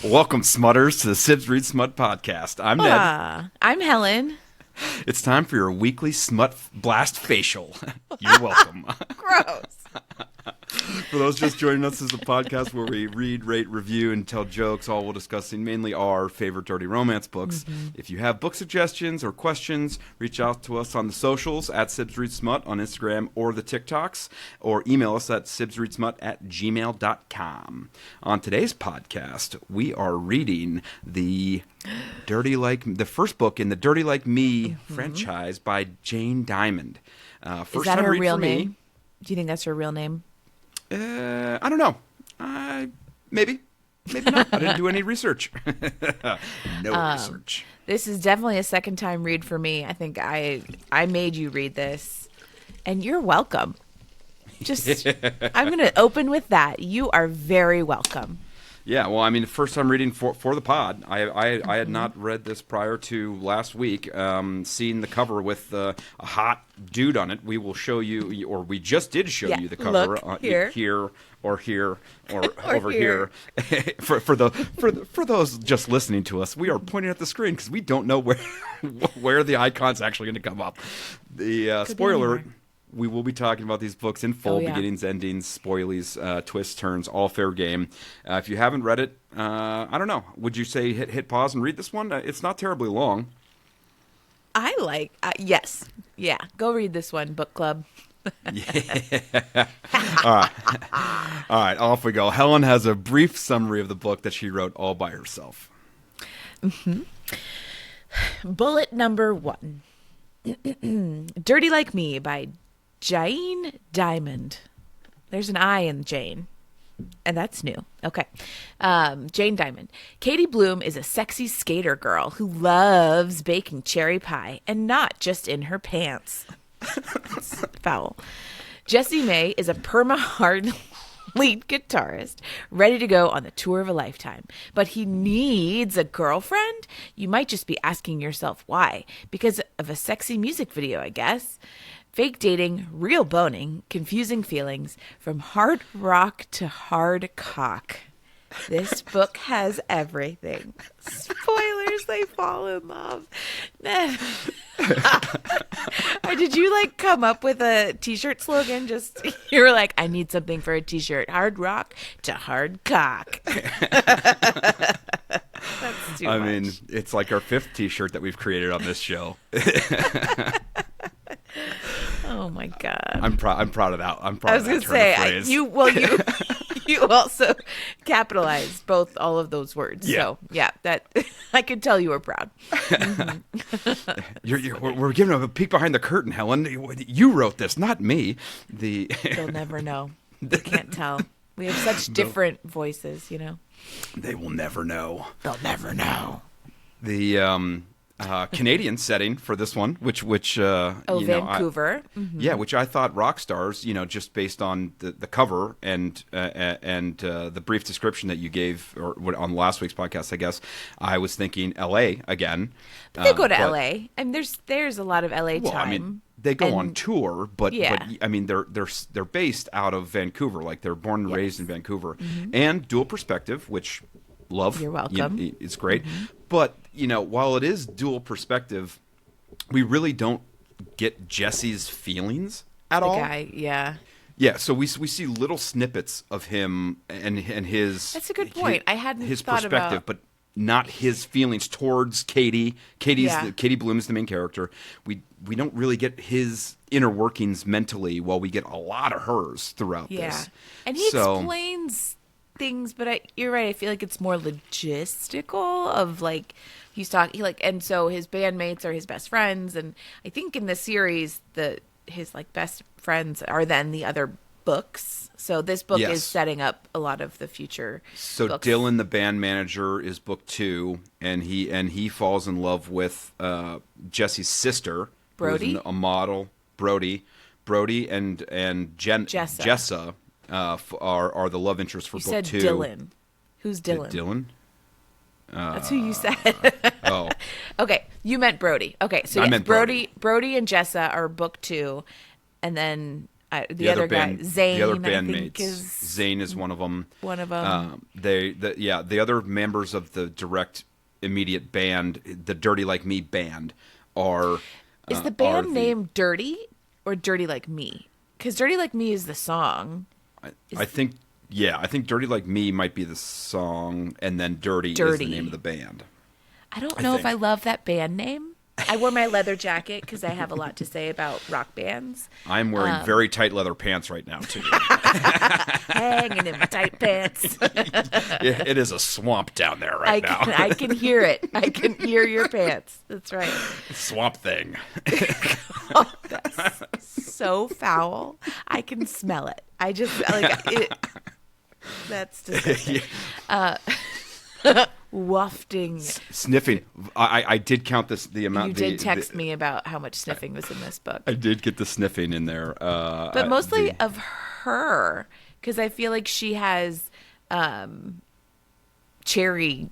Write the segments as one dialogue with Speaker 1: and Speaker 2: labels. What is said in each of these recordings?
Speaker 1: Welcome, Smutters, to the SibsReadSmut podcast. I'm Ned.
Speaker 2: I'm Helen.
Speaker 1: It's time for your weekly Smut Blast facial. You're welcome.
Speaker 2: Gross.
Speaker 1: For those just joining us, this is a podcast where we read, rate, review, and tell jokes, all while discussing mainly our favorite dirty romance books. If you have book suggestions or questions, reach out to us on the socials at SibsReadSmut on Instagram or the TikToks, or email us at sibsreadsmut@gmail.com. On today's podcast, we are reading the first book in the Dirty Like Me franchise by Jaine Diamond. First
Speaker 2: Is that
Speaker 1: time
Speaker 2: her
Speaker 1: read
Speaker 2: real
Speaker 1: for
Speaker 2: name?
Speaker 1: me.
Speaker 2: Do you think that's her real name?
Speaker 1: I don't know. Maybe not. I didn't do any research. No research.
Speaker 2: This is definitely a second time read for me. I think I made you read this, and you're welcome. I'm going to open with that. You are very welcome.
Speaker 1: Yeah, well, I mean, the first time reading for the pod. I had not read this prior to last week. Seeing the cover with a hot dude on it. We will show you, or we just did show you the cover.
Speaker 2: Look, here.
Speaker 1: Here or
Speaker 2: Or
Speaker 1: over here. for those just listening to us, we are pointing at the screen because we don't know where the icon's actually going to come up. The spoiler. We will be talking about these books in full, beginnings, endings, spoilies, twists, turns, all fair game. If you haven't read it, I don't know. Would you say hit pause and read this one? It's not terribly long.
Speaker 2: Yes. Yeah, go read this one, book club.
Speaker 1: Yeah. All right, off we go. Helen has a brief summary of the book that she wrote all by herself.
Speaker 2: Bullet number 1. Dirty Like Me by Jaine Diamond. There's an I in Jane, and that's new. Okay. Jaine Diamond. Katie Bloom is a sexy skater girl who loves baking cherry pie, and not just in her pants. That's foul. Jesse May is a perma-hard lead guitarist ready to go on the tour of a lifetime, but he needs a girlfriend. You might just be asking yourself why. Because of a sexy music video, I guess. Fake dating, real boning, confusing feelings, from hard rock to hard cock. This book has everything. Spoilers, they fall in love. Or did you come up with a t-shirt slogan? You were like, I need something for a t-shirt. Hard rock to hard cock. That's too much.
Speaker 1: I mean, it's like our 5th t-shirt that we've created on this show.
Speaker 2: Oh my God.
Speaker 1: I'm proud of that. I'm proud
Speaker 2: I was
Speaker 1: of that
Speaker 2: going to say, you also capitalized all of those words.
Speaker 1: Yeah.
Speaker 2: So yeah, that I could tell you were proud.
Speaker 1: We're giving a peek behind the curtain, Helen. You wrote this, not me.
Speaker 2: They'll never know. They can't tell. We have such different voices,
Speaker 1: They will never know.
Speaker 2: They'll never know.
Speaker 1: The Canadian setting for this one, which
Speaker 2: Vancouver.
Speaker 1: Yeah, which I thought rock stars, just based on the cover and the brief description that you gave on last week's podcast, I guess I was thinking L.A. again.
Speaker 2: But they go to L.A. I mean, there's a lot of L.A. time.
Speaker 1: I mean, they go on tour, but I mean, they're based out of Vancouver, like they're born and raised in Vancouver, and dual perspective, which love.
Speaker 2: You're welcome.
Speaker 1: It's great, but while it is dual perspective, we really don't get Jesse's feelings at all.
Speaker 2: Yeah.
Speaker 1: Yeah, so we see little snippets of him and his.
Speaker 2: That's a good point. I hadn't
Speaker 1: his
Speaker 2: thought
Speaker 1: perspective,
Speaker 2: about...
Speaker 1: but not his feelings towards Katie. Katie Bloom is the main character. We don't really get his inner workings mentally, while we get a lot of hers throughout this.
Speaker 2: Yeah, and he explains things, but you're right. I feel like it's more logistical. Of he's talking, and so his bandmates are his best friends, and I think in the series his best friends are then the other books. So this book is setting up a lot of the future.
Speaker 1: So
Speaker 2: books.
Speaker 1: Dylan, the band manager, is book 2, and he falls in love with Jesse's sister,
Speaker 2: Brody,
Speaker 1: who's a model. Brody, and Jessa are the love interests for
Speaker 2: you
Speaker 1: book 2.
Speaker 2: You said Dylan. Who's Dylan?
Speaker 1: Dylan.
Speaker 2: That's who you said.
Speaker 1: Oh.
Speaker 2: Okay, you meant Brody. Okay, so
Speaker 1: I meant
Speaker 2: Brody and Jessa are book 2, and then The other guy, Zaine,
Speaker 1: the other
Speaker 2: I think
Speaker 1: bandmates. Zaine is one of them.
Speaker 2: One of them.
Speaker 1: The other members of the direct immediate band, the Dirty Like Me band, are.
Speaker 2: Is the band name Dirty or Dirty Like Me? Because Dirty Like Me is the song.
Speaker 1: I think Dirty Like Me might be the song, and then Dirty is the name of the band.
Speaker 2: I don't know if I love that band name. I wore my leather jacket because I have a lot to say about rock bands.
Speaker 1: I'm wearing very tight leather pants right now, too.
Speaker 2: Hanging in my tight pants.
Speaker 1: It is a swamp down there now.
Speaker 2: I can hear it. I can hear your pants. That's right.
Speaker 1: Swamp thing.
Speaker 2: Oh, that's so foul. I can smell it. I just, it. That's disgusting. Wafting,
Speaker 1: sniffing. I did count the amount.
Speaker 2: You did text me about how much sniffing was in this book.
Speaker 1: I did get the sniffing in there,
Speaker 2: but mostly of her, because I feel like she has cherry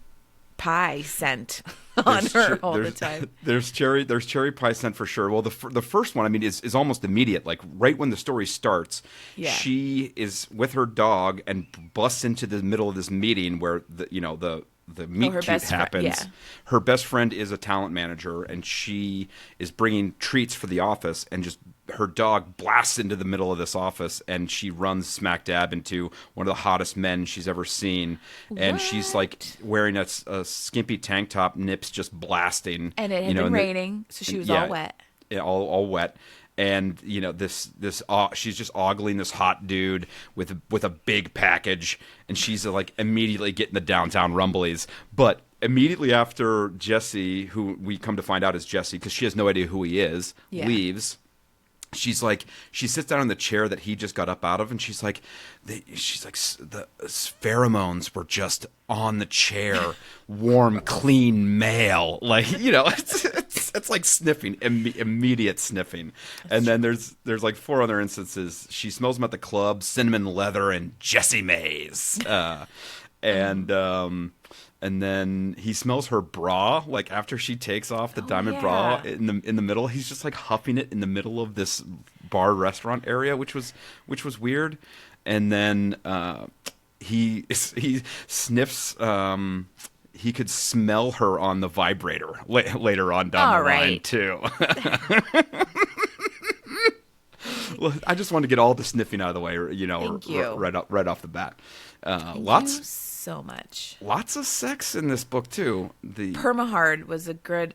Speaker 2: pie scent on her all the time.
Speaker 1: There's cherry pie scent for sure. Well, the first one, I mean, is almost immediate. Like right when the story starts, she is with her dog and busts into the middle of this meeting where the meet cute happens. Her best friend is a talent manager, and she is bringing treats for the office, and just her dog blasts into the middle of this office, and she runs smack dab into one of the hottest men she's ever seen. And she's like wearing a skimpy tank top, nips just blasting.
Speaker 2: And it had been raining, so she was all wet.
Speaker 1: All wet. And she's just ogling this hot dude with a big package, and she's like immediately getting the downtown rumblies. But immediately after Jesse, who we come to find out is Jesse, because she has no idea who he is, leaves. She sits down in the chair that he just got up out of, and she's like, the pheromones were just on the chair, warm, clean male, it's like sniffing, immediate sniffing. And then there's like 4 other instances. She smells him at the club, cinnamon leather, and Jessie Mays, and then he smells her bra, like after she takes off the diamond bra in the middle. He's just like huffing it in the middle of this bar restaurant area, which was weird. And then he sniffs. He could smell her on the vibrator later on down the line too. Well, I just wanted to get all the sniffing out of the way, right off the bat.
Speaker 2: So much.
Speaker 1: Lots of sex in this book too. The
Speaker 2: permahard was a good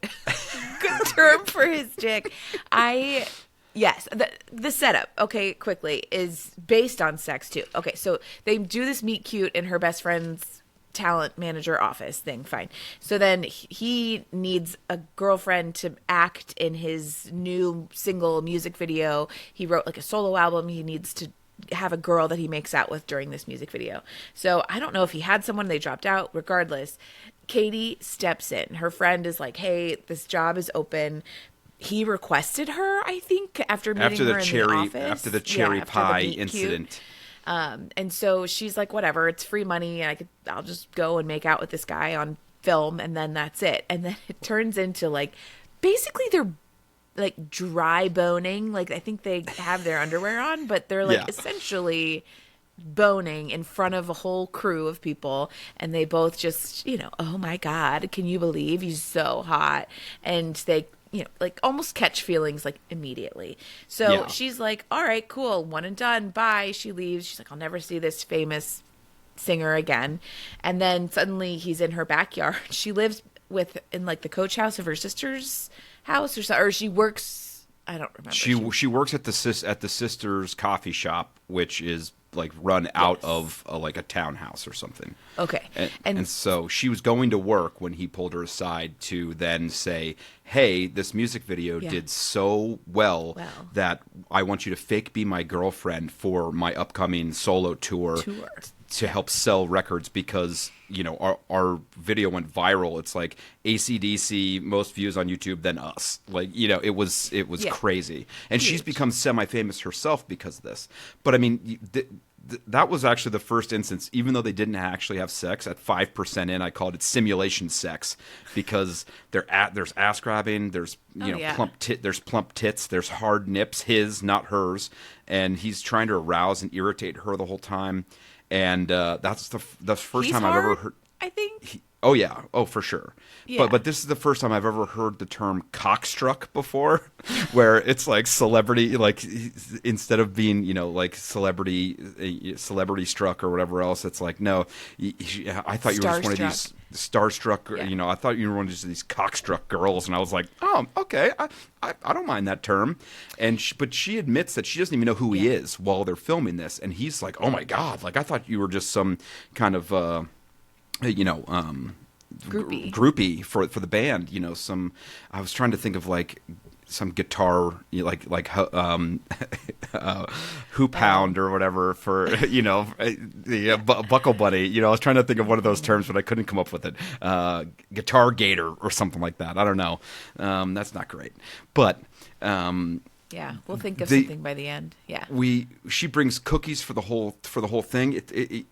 Speaker 2: term for his dick. Yes, the setup, okay, quickly, is based on sex too. Okay, so they do this meet cute in her best friend's talent manager office thing, fine. So then he needs a girlfriend to act in his new single music video. He wrote like a solo album. He needs to have a girl that he makes out with during this music video. So I don't know if he had someone, they dropped out. Regardless, Katie steps in. Her friend is like, hey, this job is open. He requested her, I think, after meeting her in the office.
Speaker 1: After the cherry pie incident.
Speaker 2: And so she's like, whatever, it's free money. I'll just go and make out with this guy on film, and then that's it. And then it turns into like, basically they're like dry boning. Like I think they have their underwear on, but they're like essentially boning in front of a whole crew of people, and they both just, oh my God, can you believe he's so hot? And they, like almost catch feelings like immediately. So she's like, all right, cool, one and done, bye. She leaves. She's like, I'll never see this famous singer again. And then suddenly he's in her backyard. She lives in like the coach house of her sister's house, or she works, I don't remember.
Speaker 1: She works at the sister's coffee shop, which is like run out of like a townhouse or something.
Speaker 2: Okay.
Speaker 1: And so she was going to work when he pulled her aside to then say, hey, this music video did so well that I want you to fake be my girlfriend for my upcoming solo tour. To help sell records, because our video went viral. It's like AC/DC, most views on YouTube than us. Like it was crazy, and she's become semi-famous herself because of this. But I mean, that was actually the first instance, even though they didn't actually have sex. At 5% in, I called it simulation sex, because there's ass grabbing, there's there's plump tits, there's hard nips, his, not hers, and he's trying to arouse and irritate her the whole time. And that's the first time I've ever heard.
Speaker 2: I think.
Speaker 1: Oh yeah, oh for sure.
Speaker 2: Yeah.
Speaker 1: But this is the first time I've ever heard the term cockstruck before, where it's like celebrity, like instead of being like celebrity struck or whatever else, it's like no, I thought you were just one of these starstruck, I thought you were one of these cockstruck girls, and I was like, oh okay, I don't mind that term, but she admits that she doesn't even know who he is while they're filming this, and he's like, oh my god, like I thought you were just some kind of groupie for the band, I was trying to think of like some guitar, who pound or whatever for the buckle buddy. I was trying to think of one of those terms, but I couldn't come up with it. Guitar gator or something like that. I don't know. That's not great, but.
Speaker 2: Yeah, we'll think of something by the end. Yeah,
Speaker 1: she brings cookies for the whole thing.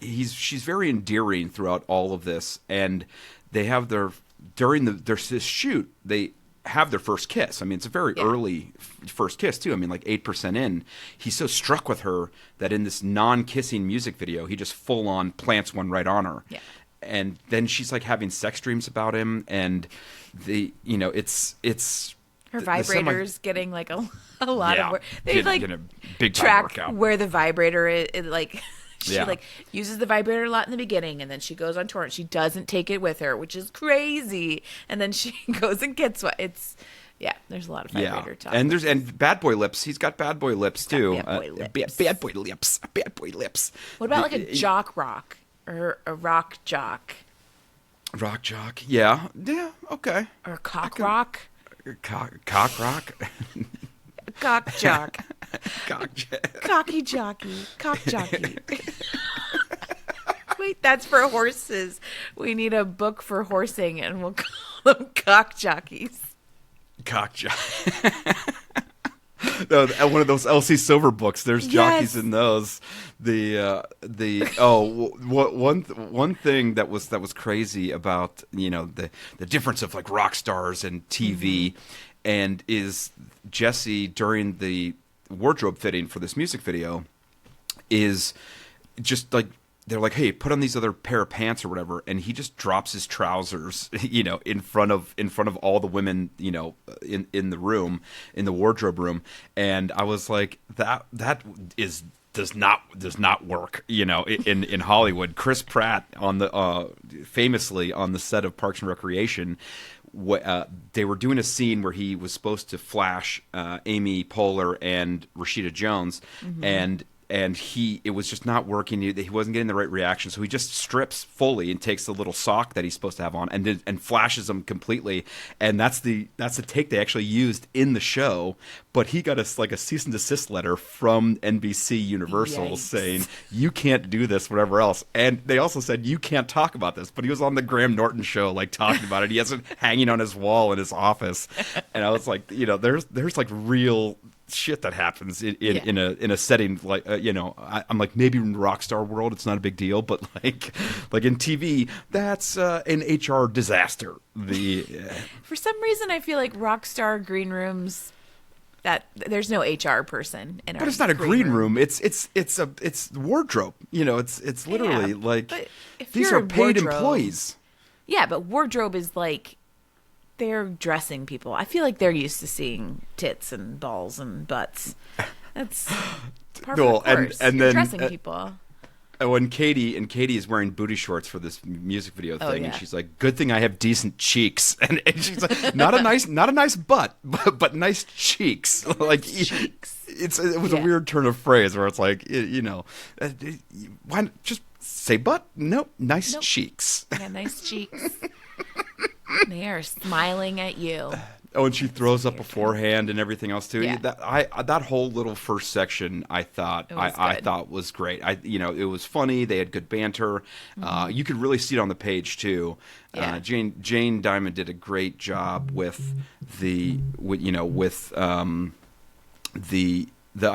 Speaker 1: She's very endearing throughout all of this, and they have during this shoot they have their first kiss. I mean, it's a very early first kiss too. I mean, like 8% in, he's so struck with her that in this non-kissing music video, he just full on plants one right on her.
Speaker 2: Yeah,
Speaker 1: and then she's like having sex dreams about him, and it's.
Speaker 2: Her vibrator's getting like a lot of work. They
Speaker 1: getting a big
Speaker 2: track
Speaker 1: workout.
Speaker 2: Where the vibrator is. She uses the vibrator a lot in the beginning, and then she goes on tour and she doesn't take it with her, which is crazy. And then she goes and gets what there's a lot of vibrator talk.
Speaker 1: And bad boy lips. He's got bad boy lips too.
Speaker 2: Bad boy lips. What about like a jock rock or a rock jock?
Speaker 1: Rock jock. Yeah, okay.
Speaker 2: Or cock rock.
Speaker 1: Cock rock.
Speaker 2: Cock jock.
Speaker 1: Cocky
Speaker 2: jockey. Cock jockey. Wait, that's for horses. We need a book for horsing, and we'll call them cock jockeys.
Speaker 1: Cock jockey. One of those Elsie Silver books. There's jockeys in those. One thing that was crazy about the difference of like rock stars and TV, and is Jesse during the wardrobe fitting for this music video is just like they're like, hey, put on these other pair of pants or whatever, and he just drops his trousers, in front of all the women, in the room, in the wardrobe room, and I was like, that does not work, in Hollywood. Chris Pratt famously on the set of Parks and Recreation, they were doing a scene where he was supposed to flash Amy Poehler and Rashida Jones, and it was just not working. He wasn't getting the right reaction, so he just strips fully and takes the little sock that he's supposed to have on and flashes them completely. And that's the take they actually used in the show. But he got a cease and desist letter from NBC Universal saying you can't do this, whatever else. And they also said you can't talk about this. But he was on the Graham Norton show, like talking about it. He has it hanging on his wall in his office. And I was like, there's like real shit that happens in a setting like I'm like, maybe in the rock star world it's not a big deal, but like in TV that's an HR disaster.
Speaker 2: For some reason I feel like rock star green rooms that there's no HR person in our.
Speaker 1: But it's not a green room. It's wardrobe. It's literally like these are paid employees.
Speaker 2: Yeah, but wardrobe is like they're dressing people. I feel like they're used to seeing tits and balls and butts. That's part of the course. And then dressing people.
Speaker 1: Oh, and Katie is wearing booty shorts for this music video thing, and she's like, "Good thing I have decent cheeks." And she's like, "Not a nice butt, but nice cheeks." Like cheeks. It was a weird turn of phrase where it's like, why not just say butt? Nope, nice cheeks.
Speaker 2: Yeah, nice cheeks. They are smiling at you.
Speaker 1: Oh, and she throws up beforehand and everything else too. Yeah. That whole little first section, I thought was great. It was funny. They had good banter. You could really see it on the page too. Yeah. Jaine Diamond did a great job with I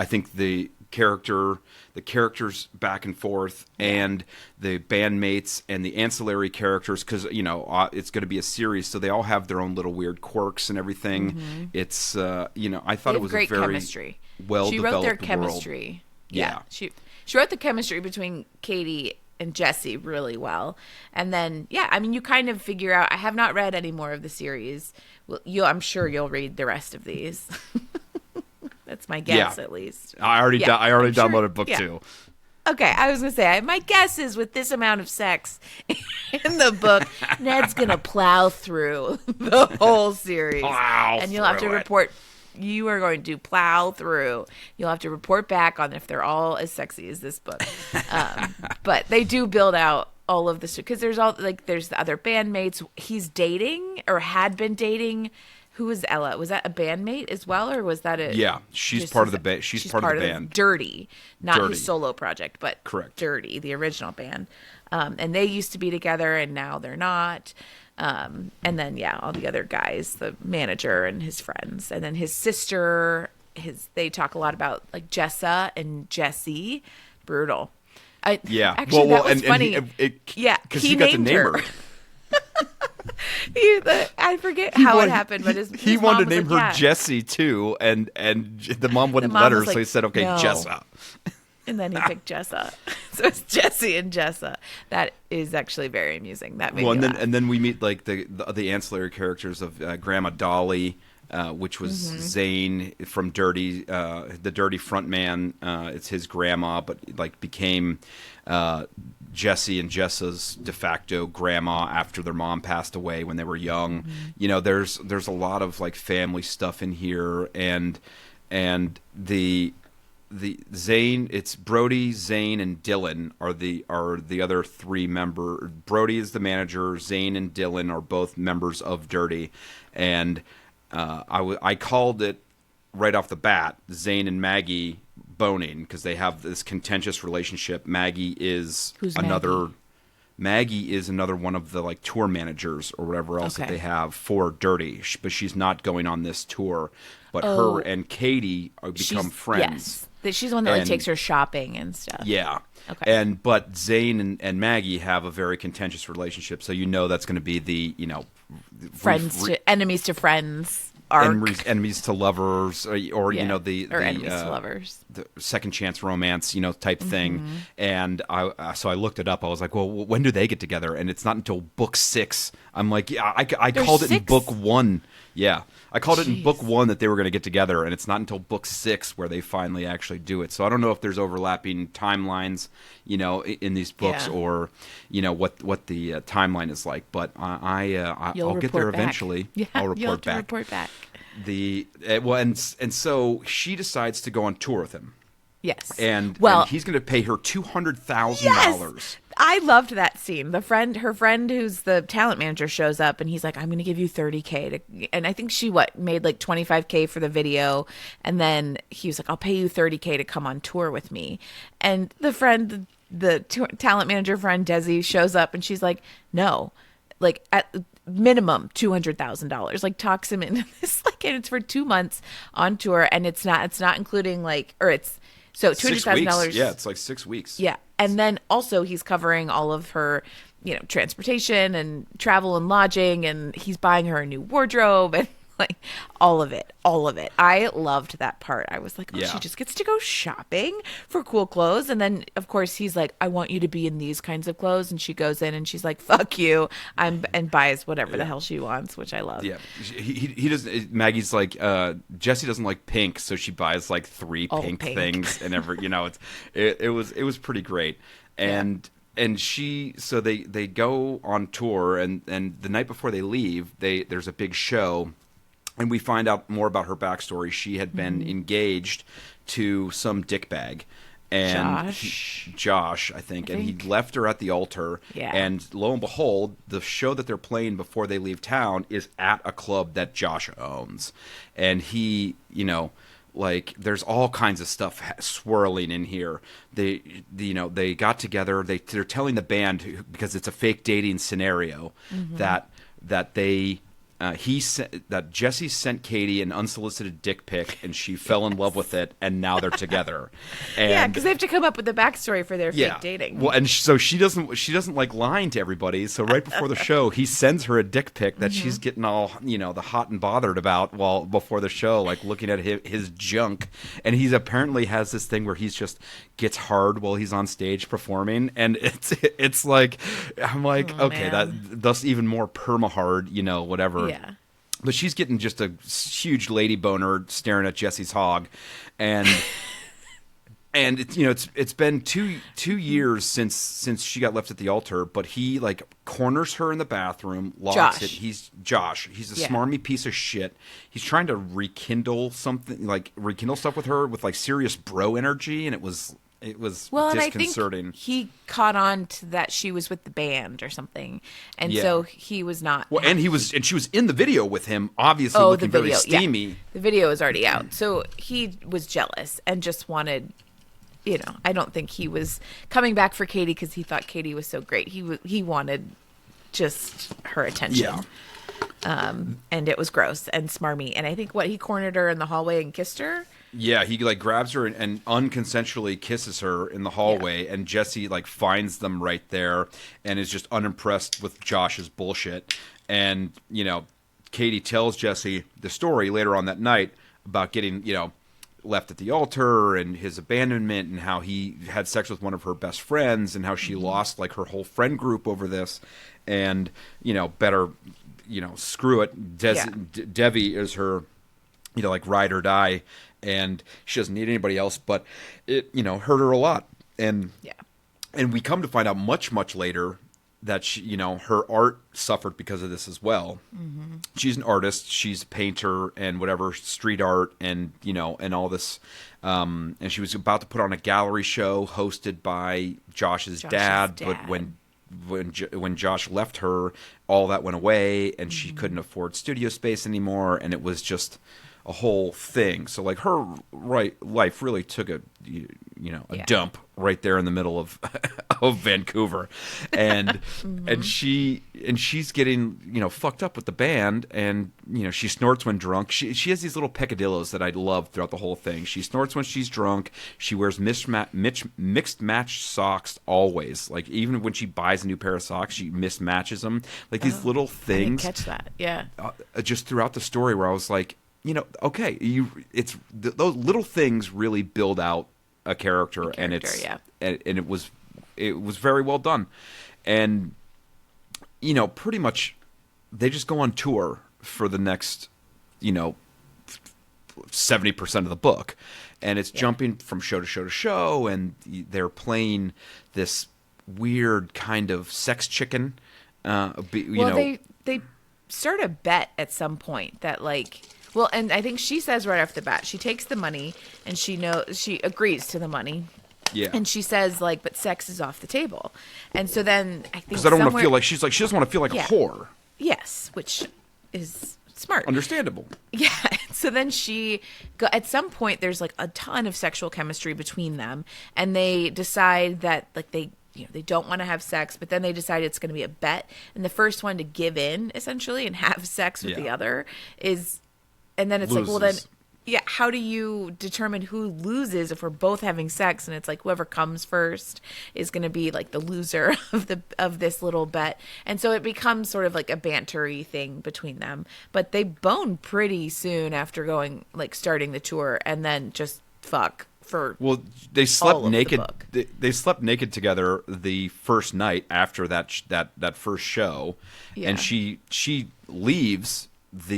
Speaker 1: think the the characters back and forth, and the bandmates and the ancillary characters, because it's going to be a series, so they all have their own little weird quirks and everything. Mm-hmm. It's I thought it was
Speaker 2: great
Speaker 1: a very
Speaker 2: chemistry.
Speaker 1: well
Speaker 2: she
Speaker 1: developed
Speaker 2: wrote their
Speaker 1: world.
Speaker 2: chemistry. Yeah, she wrote the chemistry between Katie and Jesse really well, and then you kind of figure out. I have not read any more of the series. Well, I'm sure you'll read the rest of these. That's my guess, at least.
Speaker 1: I already downloaded book 2.
Speaker 2: Okay, I was gonna say my guess is with this amount of sex in the book, Ned's gonna plow through the whole series, and you'll have to report. You are going to plow through. You'll have to report back on if they're all as sexy as this book. But they do build out all of this because there's the other bandmates he's dating or had been dating. Who was Ella? Was that a bandmate as well, or was that a?
Speaker 1: Yeah, she's part of the band. She's part of the band.
Speaker 2: Dirty, not his solo project, but
Speaker 1: correct.
Speaker 2: Dirty, the original band. And they used to be together, and now they're not. And then all the other guys, the manager and his friends, and then his sister. They talk a lot about like Jessa and Jesse. Brutal. Actually, that was funny.
Speaker 1: Because he got to name her.
Speaker 2: I forget how it happened, but his
Speaker 1: wanted
Speaker 2: mom
Speaker 1: to name her Jessie too, and the mom wouldn't let her, so he said, "Okay, no. Jessa."
Speaker 2: And then he picked Jessa, so it's Jesse and Jessa. That is actually very amusing. That made me laugh.
Speaker 1: And then we meet like the ancillary characters of Grandma Dolly, which was Zane from Dirty, the Dirty frontman. It's his grandma, but like became Jesse and Jessa's de facto grandma after their mom passed away when they were young. Mm-hmm. There's a lot of like family stuff in here, and the Zane, it's Brody, Zane, and Dylan are the other 3 members. Brody is the manager. Zane and Dylan are both members of Dirty, and I called it right off the bat, Zane and Maggie boning, because they have this contentious relationship. Maggie is Maggie is another one of the like tour managers or whatever else that they have for Dirty, but she's not going on this tour. But her and Katie become friends.
Speaker 2: Yes, she's the one that takes her shopping and stuff.
Speaker 1: Yeah. Okay. But Zane and Maggie have a very contentious relationship, so that's going to be the
Speaker 2: enemies to friends.
Speaker 1: Enemies to lovers, or enemies
Speaker 2: to lovers,
Speaker 1: the second chance romance, type thing. And so I looked it up. I was like, well, when do they get together? And it's not until book 6. I'm like, I called it in book 1. Yeah, I called it in book 1 that they were going to get together, and it's not until book 6 where they finally actually do it. So I don't know if there's overlapping timelines, in these books, or what the timeline is like. But I'll get there eventually.
Speaker 2: Yeah,
Speaker 1: I'll report back. And so she decides to go on tour with him.
Speaker 2: Yes.
Speaker 1: And he's going to pay her $200,000.
Speaker 2: Yes! I loved that scene. Her friend who's the talent manager shows up, and he's like, I'm going to give you $30K. And I think she made like $25K for the video. And then he was like, I'll pay you $30K to come on tour with me. And the talent manager friend, Desi, shows up, and she's like, no, like at minimum $200,000, like talks him into this, like, and it's for 2 months on tour. And it's not including so $200,000.
Speaker 1: Yeah, it's like 6 weeks.
Speaker 2: Yeah. And then also he's covering all of her, transportation and travel and lodging, and he's buying her a new wardrobe and like all of it. I loved that part. I was like, she just gets to go shopping for cool clothes. And then of course he's like, I want you to be in these kinds of clothes. And she goes in and she's like, fuck you. And buys whatever the hell she wants, which I love.
Speaker 1: Yeah. He doesn't, Maggie's like, Jessie doesn't like pink. So she buys like 3 pink things and it was pretty great. And so they go on tour, and the night before they leave, there's a big show. And we find out more about her backstory. She had been engaged to some dickbag. And Josh, I think. And he left her at the altar. Yeah. And lo and behold, the show that they're playing before they leave town is at a club that Josh owns. And he, there's all kinds of stuff swirling in here. They got together. They're telling the band, because it's a fake dating scenario, that they that Jesse sent Katie an unsolicited dick pic, and she fell in love with it, and now they're together. And,
Speaker 2: yeah, because they have to come up with the backstory for their fake dating.
Speaker 1: Well, and so she doesn't like lying to everybody. So right before the show, he sends her a dick pic that she's getting all the hot and bothered about before the show, like looking at his junk. And he's apparently has this thing where he's just gets hard while he's on stage performing, and it's like I'm like okay, that's even more perma hard, whatever.
Speaker 2: Yeah.
Speaker 1: But she's getting just a huge lady boner staring at Jesse's hog, and and it's been two years since she got left at the altar. But he like corners her in the bathroom, locks it. He's Josh. He's a smarmy piece of shit. He's trying to rekindle stuff with her with like serious bro energy, and it was disconcerting.
Speaker 2: And I think he caught on to that she was with the band or something, and so he was not.
Speaker 1: Well, and she was in the video with him, obviously looking very steamy.
Speaker 2: Yeah. The video is already out, so he was jealous and just wanted. I don't think he was coming back for Katie because he thought Katie was so great. He wanted just her attention. Yeah. And it was gross and smarmy. And I think he cornered her in the hallway and kissed her.
Speaker 1: Yeah, he like grabs her and unconsensually kisses her in the hallway, and Jesse like finds them right there and is just unimpressed with Josh's bullshit. And Katie tells Jesse the story later on that night about getting left at the altar and his abandonment and how he had sex with one of her best friends and how she lost like her whole friend group over this, and better screw it. Devi is her like ride or die, and she doesn't need anybody else, but it hurt her a lot. And we come to find out much later that she, her art suffered because of this as well. Mm-hmm. She's an artist. She's a painter and whatever, street art and and all this. And she was about to put on a gallery show hosted by Josh's dad. But when Josh left her, all that went away, and she couldn't afford studio space anymore, and it was just a whole thing. So like her life really took a dump right there in the middle of of Vancouver, and and she's getting fucked up with the band, and she snorts when drunk. She has these little peccadillos that I love throughout the whole thing. She snorts when she's drunk. She wears mixed match socks always. Like even when she buys a new pair of socks, she mismatches them. Like these little things.
Speaker 2: I didn't catch that. Yeah.
Speaker 1: Just throughout the story, where I was like, okay, those little things really build out a character, and it was very well done. And pretty much they just go on tour for the next 70% of the book, and it's jumping from show to show to show, and they're playing this weird kind of sex chicken.
Speaker 2: They start a bet at some point that like. Well, and I think she says right off the bat, she takes the money and she agrees to the money. Yeah. And she says like, but sex is off the table. And so then I think
Speaker 1: because I don't want to feel like she doesn't want to feel like a whore.
Speaker 2: Yes, which is smart.
Speaker 1: Understandable.
Speaker 2: Yeah. So then at some point there's like a ton of sexual chemistry between them, and they decide that like they don't want to have sex, but then they decide it's going to be a bet, and the first one to give in essentially and have sex with the other is. And then it's
Speaker 1: loses.
Speaker 2: Like, well, then, how do you determine who loses if we're both having sex? And it's like whoever comes first is going to be like the loser of this little bet. And so it becomes sort of like a bantery thing between them. But they bone pretty soon after starting the tour, and then just fuck for.
Speaker 1: Well, they slept naked. They slept naked together the first night after that first show, and she leaves.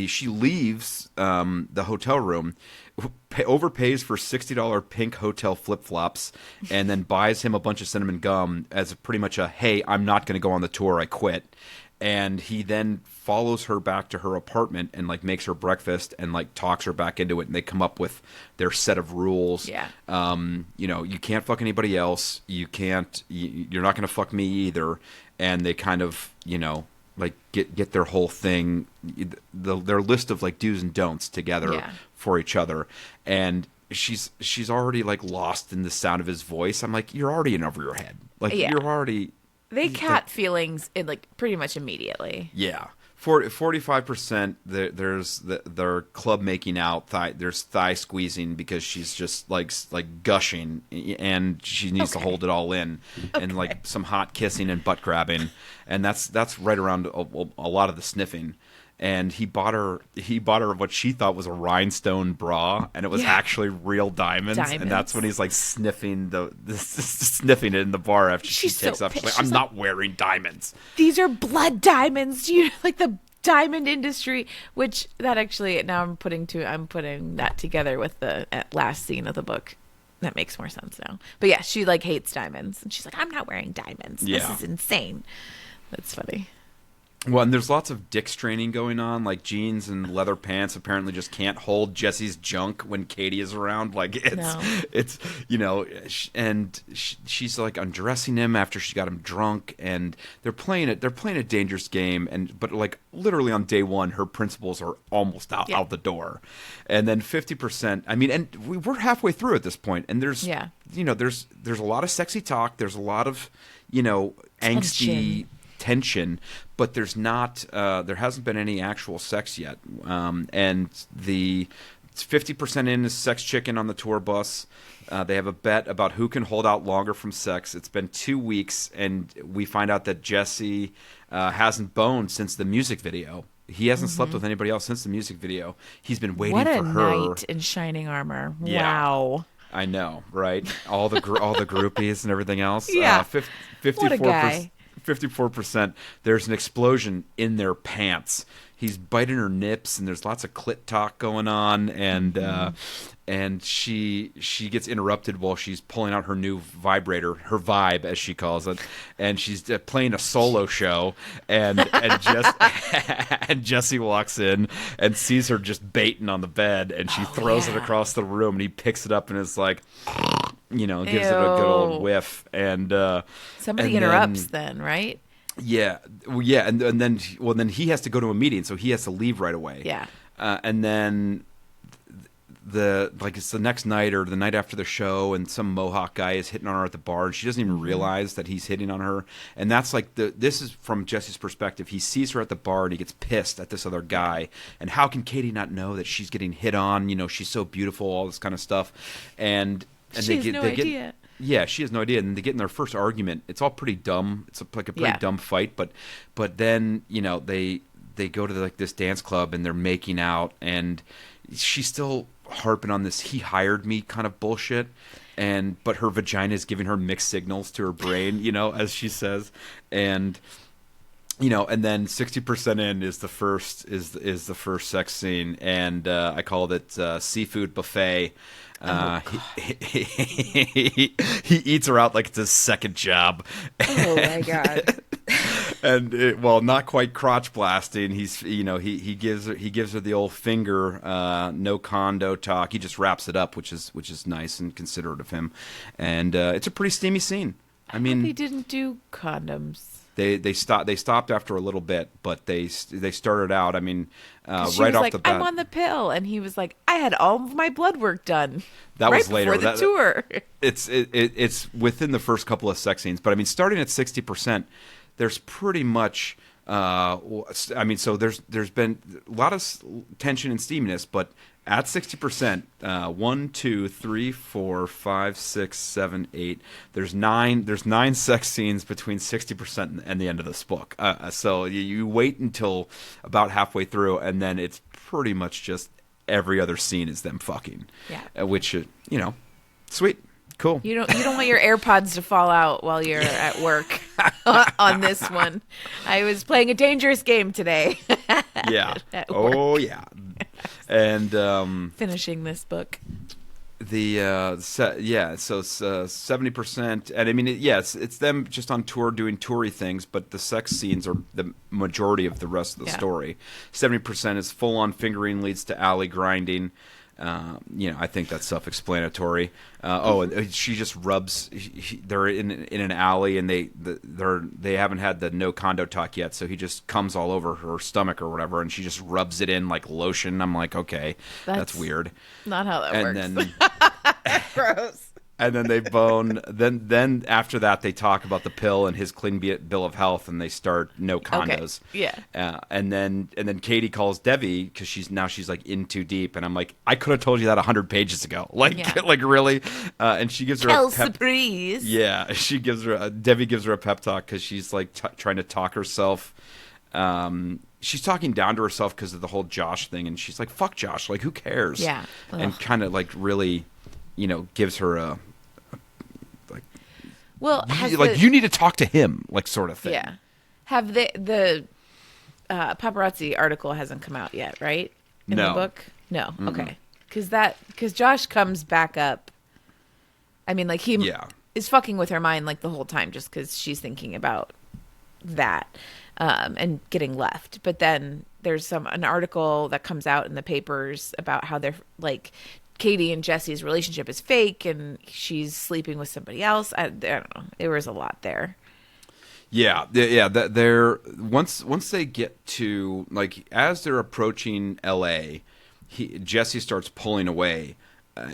Speaker 1: She leaves the hotel room, overpays for $60 pink hotel flip-flops, and then buys him a bunch of cinnamon gum as pretty much a, hey, I'm not going to go on the tour, I quit. And he then follows her back to her apartment and like makes her breakfast and like talks her back into it, and they come up with their set of rules.
Speaker 2: Yeah.
Speaker 1: You can't fuck anybody else. You're not going to fuck me either. And they kind of, like get their whole thing, their list of like do's and don'ts together for each other. And she's already like lost in the sound of his voice. I'm like, you're already in over your head. Like you're already.
Speaker 2: They cat feelings in like pretty much immediately.
Speaker 1: Yeah. 45%. There's their club making out. There's thigh squeezing because she's just like gushing, and she needs to hold it all in, and like some hot kissing and butt grabbing, and that's right around a lot of the sniffing. And he bought her what she thought was a rhinestone bra, and it was actually real diamonds. And that's when he's like sniffing sniffing it in the bar after she takes off. She's like, I'm not wearing diamonds.
Speaker 2: These are blood diamonds. You know, like the diamond industry, which that actually now I'm putting that together with the last scene of the book. That makes more sense now. But yeah, she like hates diamonds, and she's like, I'm not wearing diamonds. Yeah. This is insane. That's funny.
Speaker 1: Well, and there's lots of dick straining going on. Like jeans and leather pants apparently just can't hold Jesse's junk when Katie is around. Like it's you know, and she's like undressing him after she got him drunk, and they're playing a dangerous game. But like literally on day one, her principles are almost out the door, and then 50%. I mean, and we're halfway through at this point, and there's you know there's a lot of sexy talk. There's a lot of angsty tension, but there hasn't been any actual sex yet, and the 50% in is sex chicken on the tour bus. They have a bet about who can hold out longer from sex. It's been 2 weeks, and we find out that Jesse hasn't boned since the music video. He hasn't slept with anybody else since the music video. He's been waiting for her.
Speaker 2: What a knight in shining armor.
Speaker 1: Yeah.
Speaker 2: Wow.
Speaker 1: I know, right? All the groupies and everything else.
Speaker 2: Yeah.
Speaker 1: 54%.
Speaker 2: What a guy.
Speaker 1: 54%, there's an explosion in their pants. He's biting her nips, and there's lots of clit talk going on, and she gets interrupted while she's pulling out her new vibrator, her vibe as she calls it, and she's playing a solo show, and Jesse walks in and sees her just baiting on the bed, and she throws it across the room, and he picks it up and is like, gives it a good old whiff, and
Speaker 2: somebody interrupts then, right?
Speaker 1: Yeah, and then he has to go to a meeting, so he has to leave right away.
Speaker 2: Yeah,
Speaker 1: and then it's the next night or the night after the show, and some Mohawk guy is hitting on her at the bar, and she doesn't even realize that he's hitting on her. And that's like this is from Jesse's perspective. He sees her at the bar, and he gets pissed at this other guy. And how can Katie not know that she's getting hit on? She's so beautiful, all this kind of stuff, and
Speaker 2: she has no idea.
Speaker 1: Yeah, she has no idea, and they get in their first argument. It's all pretty dumb. It's like a pretty dumb fight, but then they go to like this dance club, and they're making out, and she's still harping on this "he hired me" kind of bullshit, but her vagina is giving her mixed signals to her brain, as she says, and then 60% in is the first sex scene, and I called it seafood buffet. He eats her out like it's his second job.
Speaker 2: Oh my god!
Speaker 1: And not quite crotch blasting. He gives her the old finger, no condo talk. He just wraps it up, which is nice and considerate of him. And it's a pretty steamy scene. I mean,
Speaker 2: they didn't do condoms.
Speaker 1: They stopped after a little bit, but they started out. I mean,
Speaker 2: right off the bat, I'm on the pill, and he was like, I had all of my blood work done.
Speaker 1: That was later.
Speaker 2: Before the tour.
Speaker 1: It's within the first couple of sex scenes, but I mean, starting at 60%, there's pretty much. So there's been a lot of tension and steaminess, but at 60%, 1, 2, 3, 4, 5, 6, 7, 8. There's nine sex scenes between 60% and the end of this book. So you wait until about halfway through, and then it's pretty much just every other scene is them fucking.
Speaker 2: Yeah.
Speaker 1: Which sweet, cool.
Speaker 2: You don't want your AirPods to fall out while you're at work on this one. I was playing a dangerous game today.
Speaker 1: Yeah. Oh yeah. And
Speaker 2: finishing this book.
Speaker 1: So 70%, and I mean, it's them just on tour doing toury things, but the sex scenes are the majority of the rest of the story. 70% is full on fingering leads to alley grinding. I think that's self-explanatory. And she just rubs. They're in an alley, and they haven't had the no condo talk yet, so he just comes all over her stomach or whatever, and she just rubs it in like lotion. I'm like, okay, that's weird.
Speaker 2: Not how that works.
Speaker 1: And then
Speaker 2: gross.
Speaker 1: And then they bone. Then after that, they talk about the pill and his clean bill of health, and they start no condos.
Speaker 2: Okay. Yeah.
Speaker 1: And then Katie calls Debbie because she's like in too deep, and I'm like, I could have told you that 100 pages ago. Like, like really. And she gives her a pep. Yeah, she gives her Debbie gives her a pep talk because she's like trying to talk herself. She's talking down to herself because of the whole Josh thing, and she's like, "Fuck Josh, like who cares?"
Speaker 2: Yeah.
Speaker 1: And kind of like really, gives her a you need to talk to him, like sort of thing.
Speaker 2: Yeah. Have the paparazzi article hasn't come out yet, right? In the book? No. Mm-mm. Okay. Because Josh comes back up. I mean, like he is fucking with her mind like the whole time just because she's thinking about that and getting left. But then there's an article that comes out in the papers about how they're like Katie and Jesse's relationship is fake and she's sleeping with somebody else. I don't know. There was a lot there.
Speaker 1: Yeah. They're once they get to like as they're approaching L.A., Jesse starts pulling away,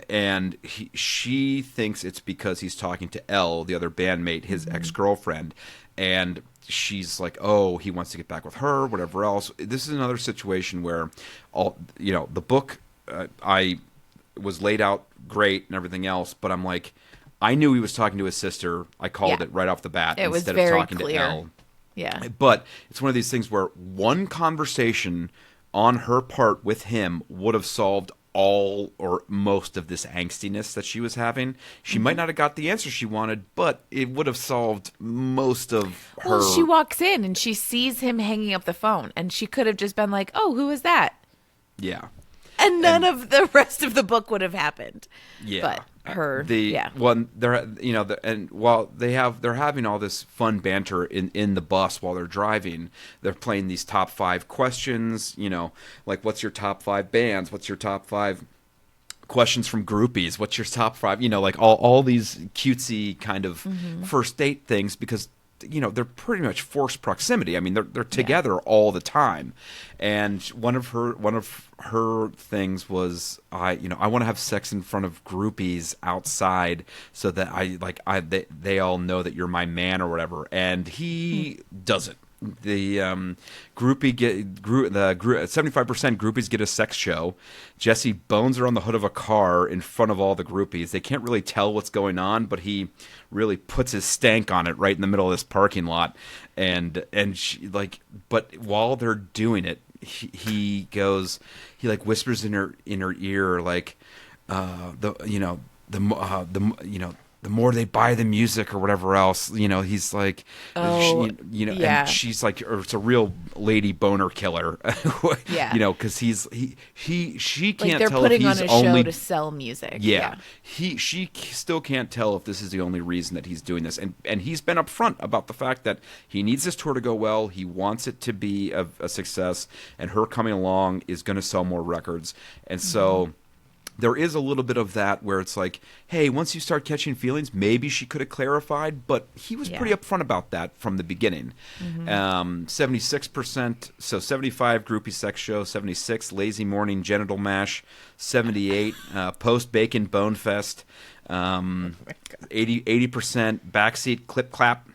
Speaker 1: and she thinks it's because he's talking to Elle, the other bandmate, his ex-girlfriend, and she's like, oh, he wants to get back with her, whatever else. This is another situation where the book I was laid out great and everything else, but I'm like, I knew he was talking to his sister. I called it right off the bat instead of talking to Elle.
Speaker 2: Yeah.
Speaker 1: But it's one of these things where one conversation on her part with him would have solved all or most of this angstiness that she was having. She might not have got the answer she wanted, but it would have solved most of her.
Speaker 2: Well, she walks in and she sees him hanging up the phone, and she could have just been like, oh, who is that?
Speaker 1: Yeah.
Speaker 2: And none of the rest of the book would have happened.
Speaker 1: Yeah.
Speaker 2: But her,
Speaker 1: and while they're having all this fun banter in the bus while they're driving, they're playing these top 5 questions, like what's your top 5 bands? What's your top 5 questions from groupies? What's your top 5? Like all these cutesy kind of first date things because they're pretty much forced proximity. I mean, they're together all the time. And one of her things was, I want to have sex in front of groupies outside so that they all know that you're my man or whatever. And he doesn't. The 75% groupies get a sex show. Jesse bones her on the hood of a car in front of all the groupies. They can't really tell what's going on, but he really puts his stank on it right in the middle of this parking lot. And she but while they're doing it, he whispers in her ear like the more they buy the music or whatever else, he's like, and she's like, it's a real lady boner killer, because she can't
Speaker 2: they're
Speaker 1: tell
Speaker 2: putting
Speaker 1: if he's
Speaker 2: on a
Speaker 1: only
Speaker 2: show to sell music.
Speaker 1: She still can't tell if this is the only reason that he's doing this, and he's been upfront about the fact that he needs this tour to go well, he wants it to be a success, and her coming along is going to sell more records, and so. There is a little bit of that where it's like, hey, once you start catching feelings, maybe she could have clarified, but he was pretty upfront about that from the beginning. 76%, so 75 groupie sex show, 76 lazy morning genital mash, 78 post bacon bone fest, 80% backseat clip clap.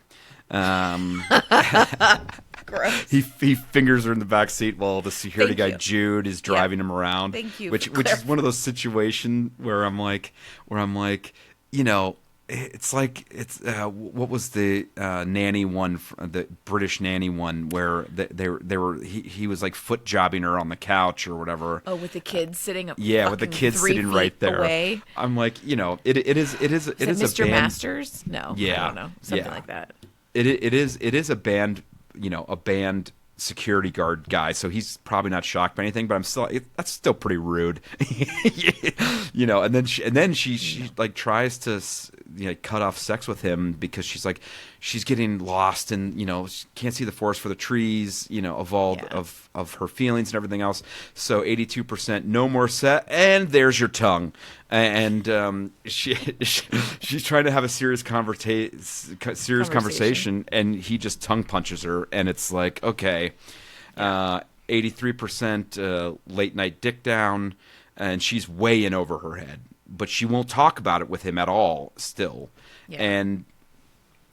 Speaker 2: Gross.
Speaker 1: He fingers her in the back seat while the security guy Jude is driving him around.
Speaker 2: Thank you.
Speaker 1: Which is one of those situations where I'm like, it's like what was the nanny one, the British nanny one, where he was like foot jobbing her on the couch or whatever.
Speaker 2: Oh, with the kids sitting up.
Speaker 1: With the kids sitting right there.
Speaker 2: Away.
Speaker 1: I'm like, it is
Speaker 2: Mr.
Speaker 1: a band.
Speaker 2: Masters? No,
Speaker 1: yeah,
Speaker 2: I don't know, something like that.
Speaker 1: It is a band. A band security guard guy, so he's probably not shocked by anything, but that's still pretty rude. And then she like tries to cut off sex with him because she's getting lost and she can't see the forest for the trees, of her feelings and everything else. So 82% no more set, and there's your tongue. And she's trying to have a serious conversation, and he just tongue punches her, and it's like, okay, 83% late night dick down, and she's way in over her head. but she won't talk about it with him at all still.
Speaker 2: Yeah.
Speaker 1: And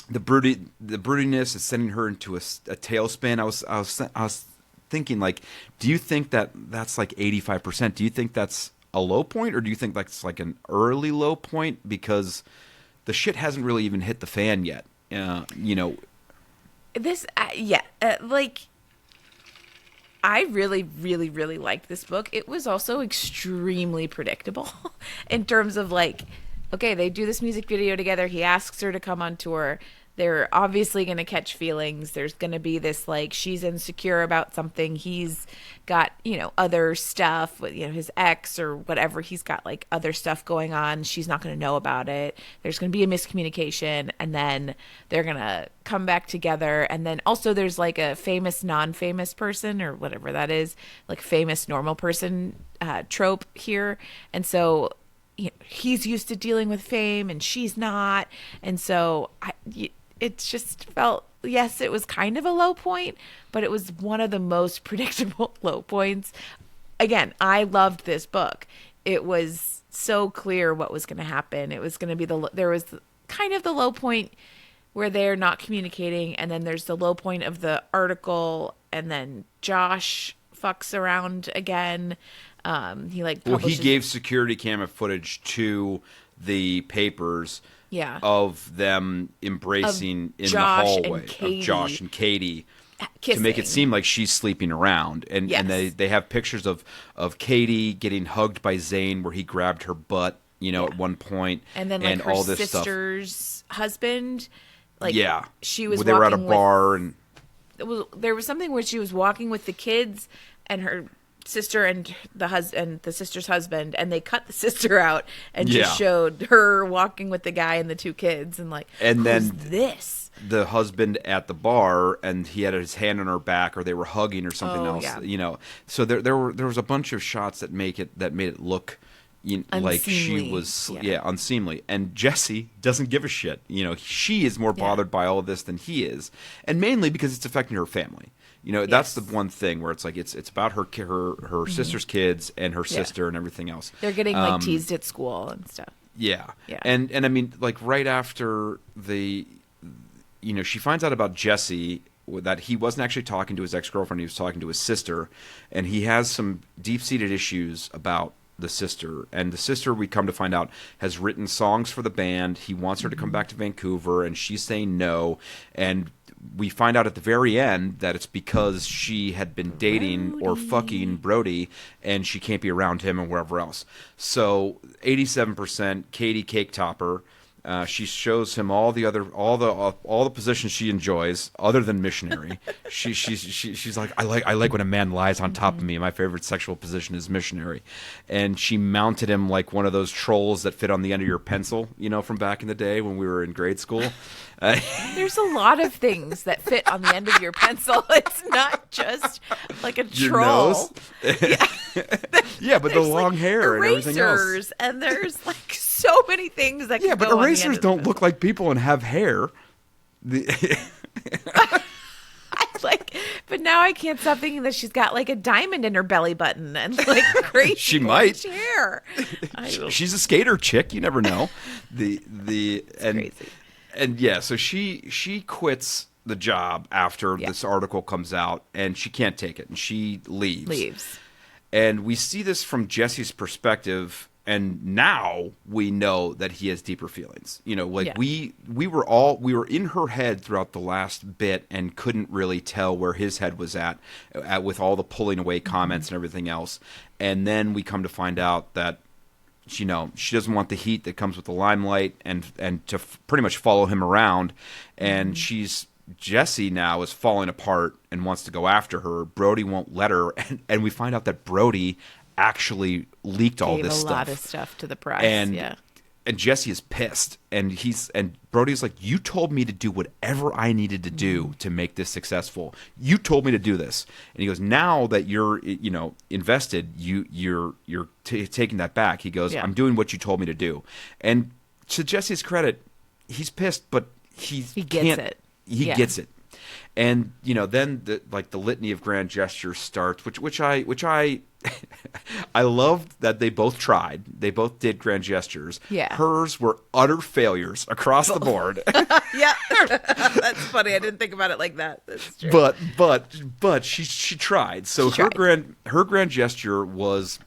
Speaker 1: the broodiness is sending her into a tailspin. I was thinking, like, do you think that's like 85%? Do you think that's a low point, or do you think that's like an early low point because the shit hasn't really even hit the fan yet?
Speaker 2: This, like, I really, really, really liked this book. It was also extremely predictable in terms of, like, okay, they do this music video together. He asks her to come on tour. They're obviously going to catch feelings. There's going to be this, like, she's insecure about something. He's got, other stuff with, his ex or whatever. He's got, like, other stuff going on. She's not going to know about it. There's going to be a miscommunication. And then they're going to come back together. And then also there's, like, a famous, non-famous person or whatever that is, like, famous, normal person trope here. And so he's used to dealing with fame and she's not. And so it just felt, yes, it was kind of a low point, but it was one of the most predictable low points. Again, I loved this book. It was so clear what was going to happen. It was going to be there was kind of the low point where they're not communicating, and then there's the low point of the article, and then Josh fucks around again. He
Speaker 1: gave security camera footage to the papers.
Speaker 2: Yeah.
Speaker 1: Of them embracing in the hallway of Josh and Katie
Speaker 2: kissing.
Speaker 1: To make it seem like she's sleeping around. And they have pictures of Katie getting hugged by Zane where he grabbed her butt, at one point.
Speaker 2: And then her
Speaker 1: all this
Speaker 2: sister's husband. She was
Speaker 1: they were at a bar and
Speaker 2: there was something where she was walking with the kids and her sister and the sister's husband, and they cut the sister out and just showed her walking with the guy and the two kids, and then this
Speaker 1: the husband at the bar, and he had his hand on her back, or they were hugging or something else. Yeah. So there was a bunch of shots that made it look like she was unseemly. And Jesse doesn't give a shit. She is more bothered by all of this than he is, and mainly because it's affecting her family. That's the one thing where it's like it's about her sister's kids and her sister and everything else.
Speaker 2: They're getting teased at school and stuff.
Speaker 1: Yeah. And I mean, like, right after she finds out about Jesse, that he wasn't actually talking to his ex-girlfriend, he was talking to his sister, and he has some deep-seated issues about the sister. And the sister, we come to find out, has written songs for the band. He wants her to come back to Vancouver, and she's saying no. And we find out at the very end that it's because she had been dating or fucking Brody, and she can't be around him and wherever else. So 87% Katie Cake Topper. She shows him all the positions she enjoys other than missionary. She's like, I like when a man lies on top of me. My favorite sexual position is missionary. And she mounted him like one of those trolls that fit on the end of your pencil, from back in the day when we were in grade school.
Speaker 2: There's a lot of things that fit on the end of your pencil. It's not just like a troll.
Speaker 1: Yeah, but the long hair and everything else.
Speaker 2: And there's like so many things that can
Speaker 1: but
Speaker 2: go
Speaker 1: erasers don't look like people and have hair.
Speaker 2: But now I can't stop thinking that she's got like a diamond in her belly button and like crazy
Speaker 1: she might
Speaker 2: hair.
Speaker 1: She's a skater chick. You never know. Crazy. And so she quits the job after this article comes out, and she can't take it, and she leaves. And we see this from Jesse's perspective, and now we know that he has deeper feelings. We were in her head throughout the last bit and couldn't really tell where his head was at with all the pulling away comments and everything else. And then we come to find out that she doesn't want the heat that comes with the limelight and to pretty much follow him around. And Jessie now is falling apart and wants to go after her. Brody won't let her. And we find out that Brody actually leaked all this stuff.
Speaker 2: A lot of stuff to the press.
Speaker 1: And Jesse is pissed. And Brody's like, you told me to do whatever I needed to do to make this successful. You told me to do this. And he goes, now that you're, invested, you're taking that back. He goes, I'm doing what you told me to do. And to Jesse's credit, he's pissed, but he
Speaker 2: gets it.
Speaker 1: He gets it. And then the litany of grand gestures starts, which I I loved that they both tried. They both did grand gestures.
Speaker 2: Yeah.
Speaker 1: Hers were utter failures across the board.
Speaker 2: Yeah. That's funny. I didn't think about it like that. That's true.
Speaker 1: But she tried. So
Speaker 2: She tried.
Speaker 1: her grand gesture was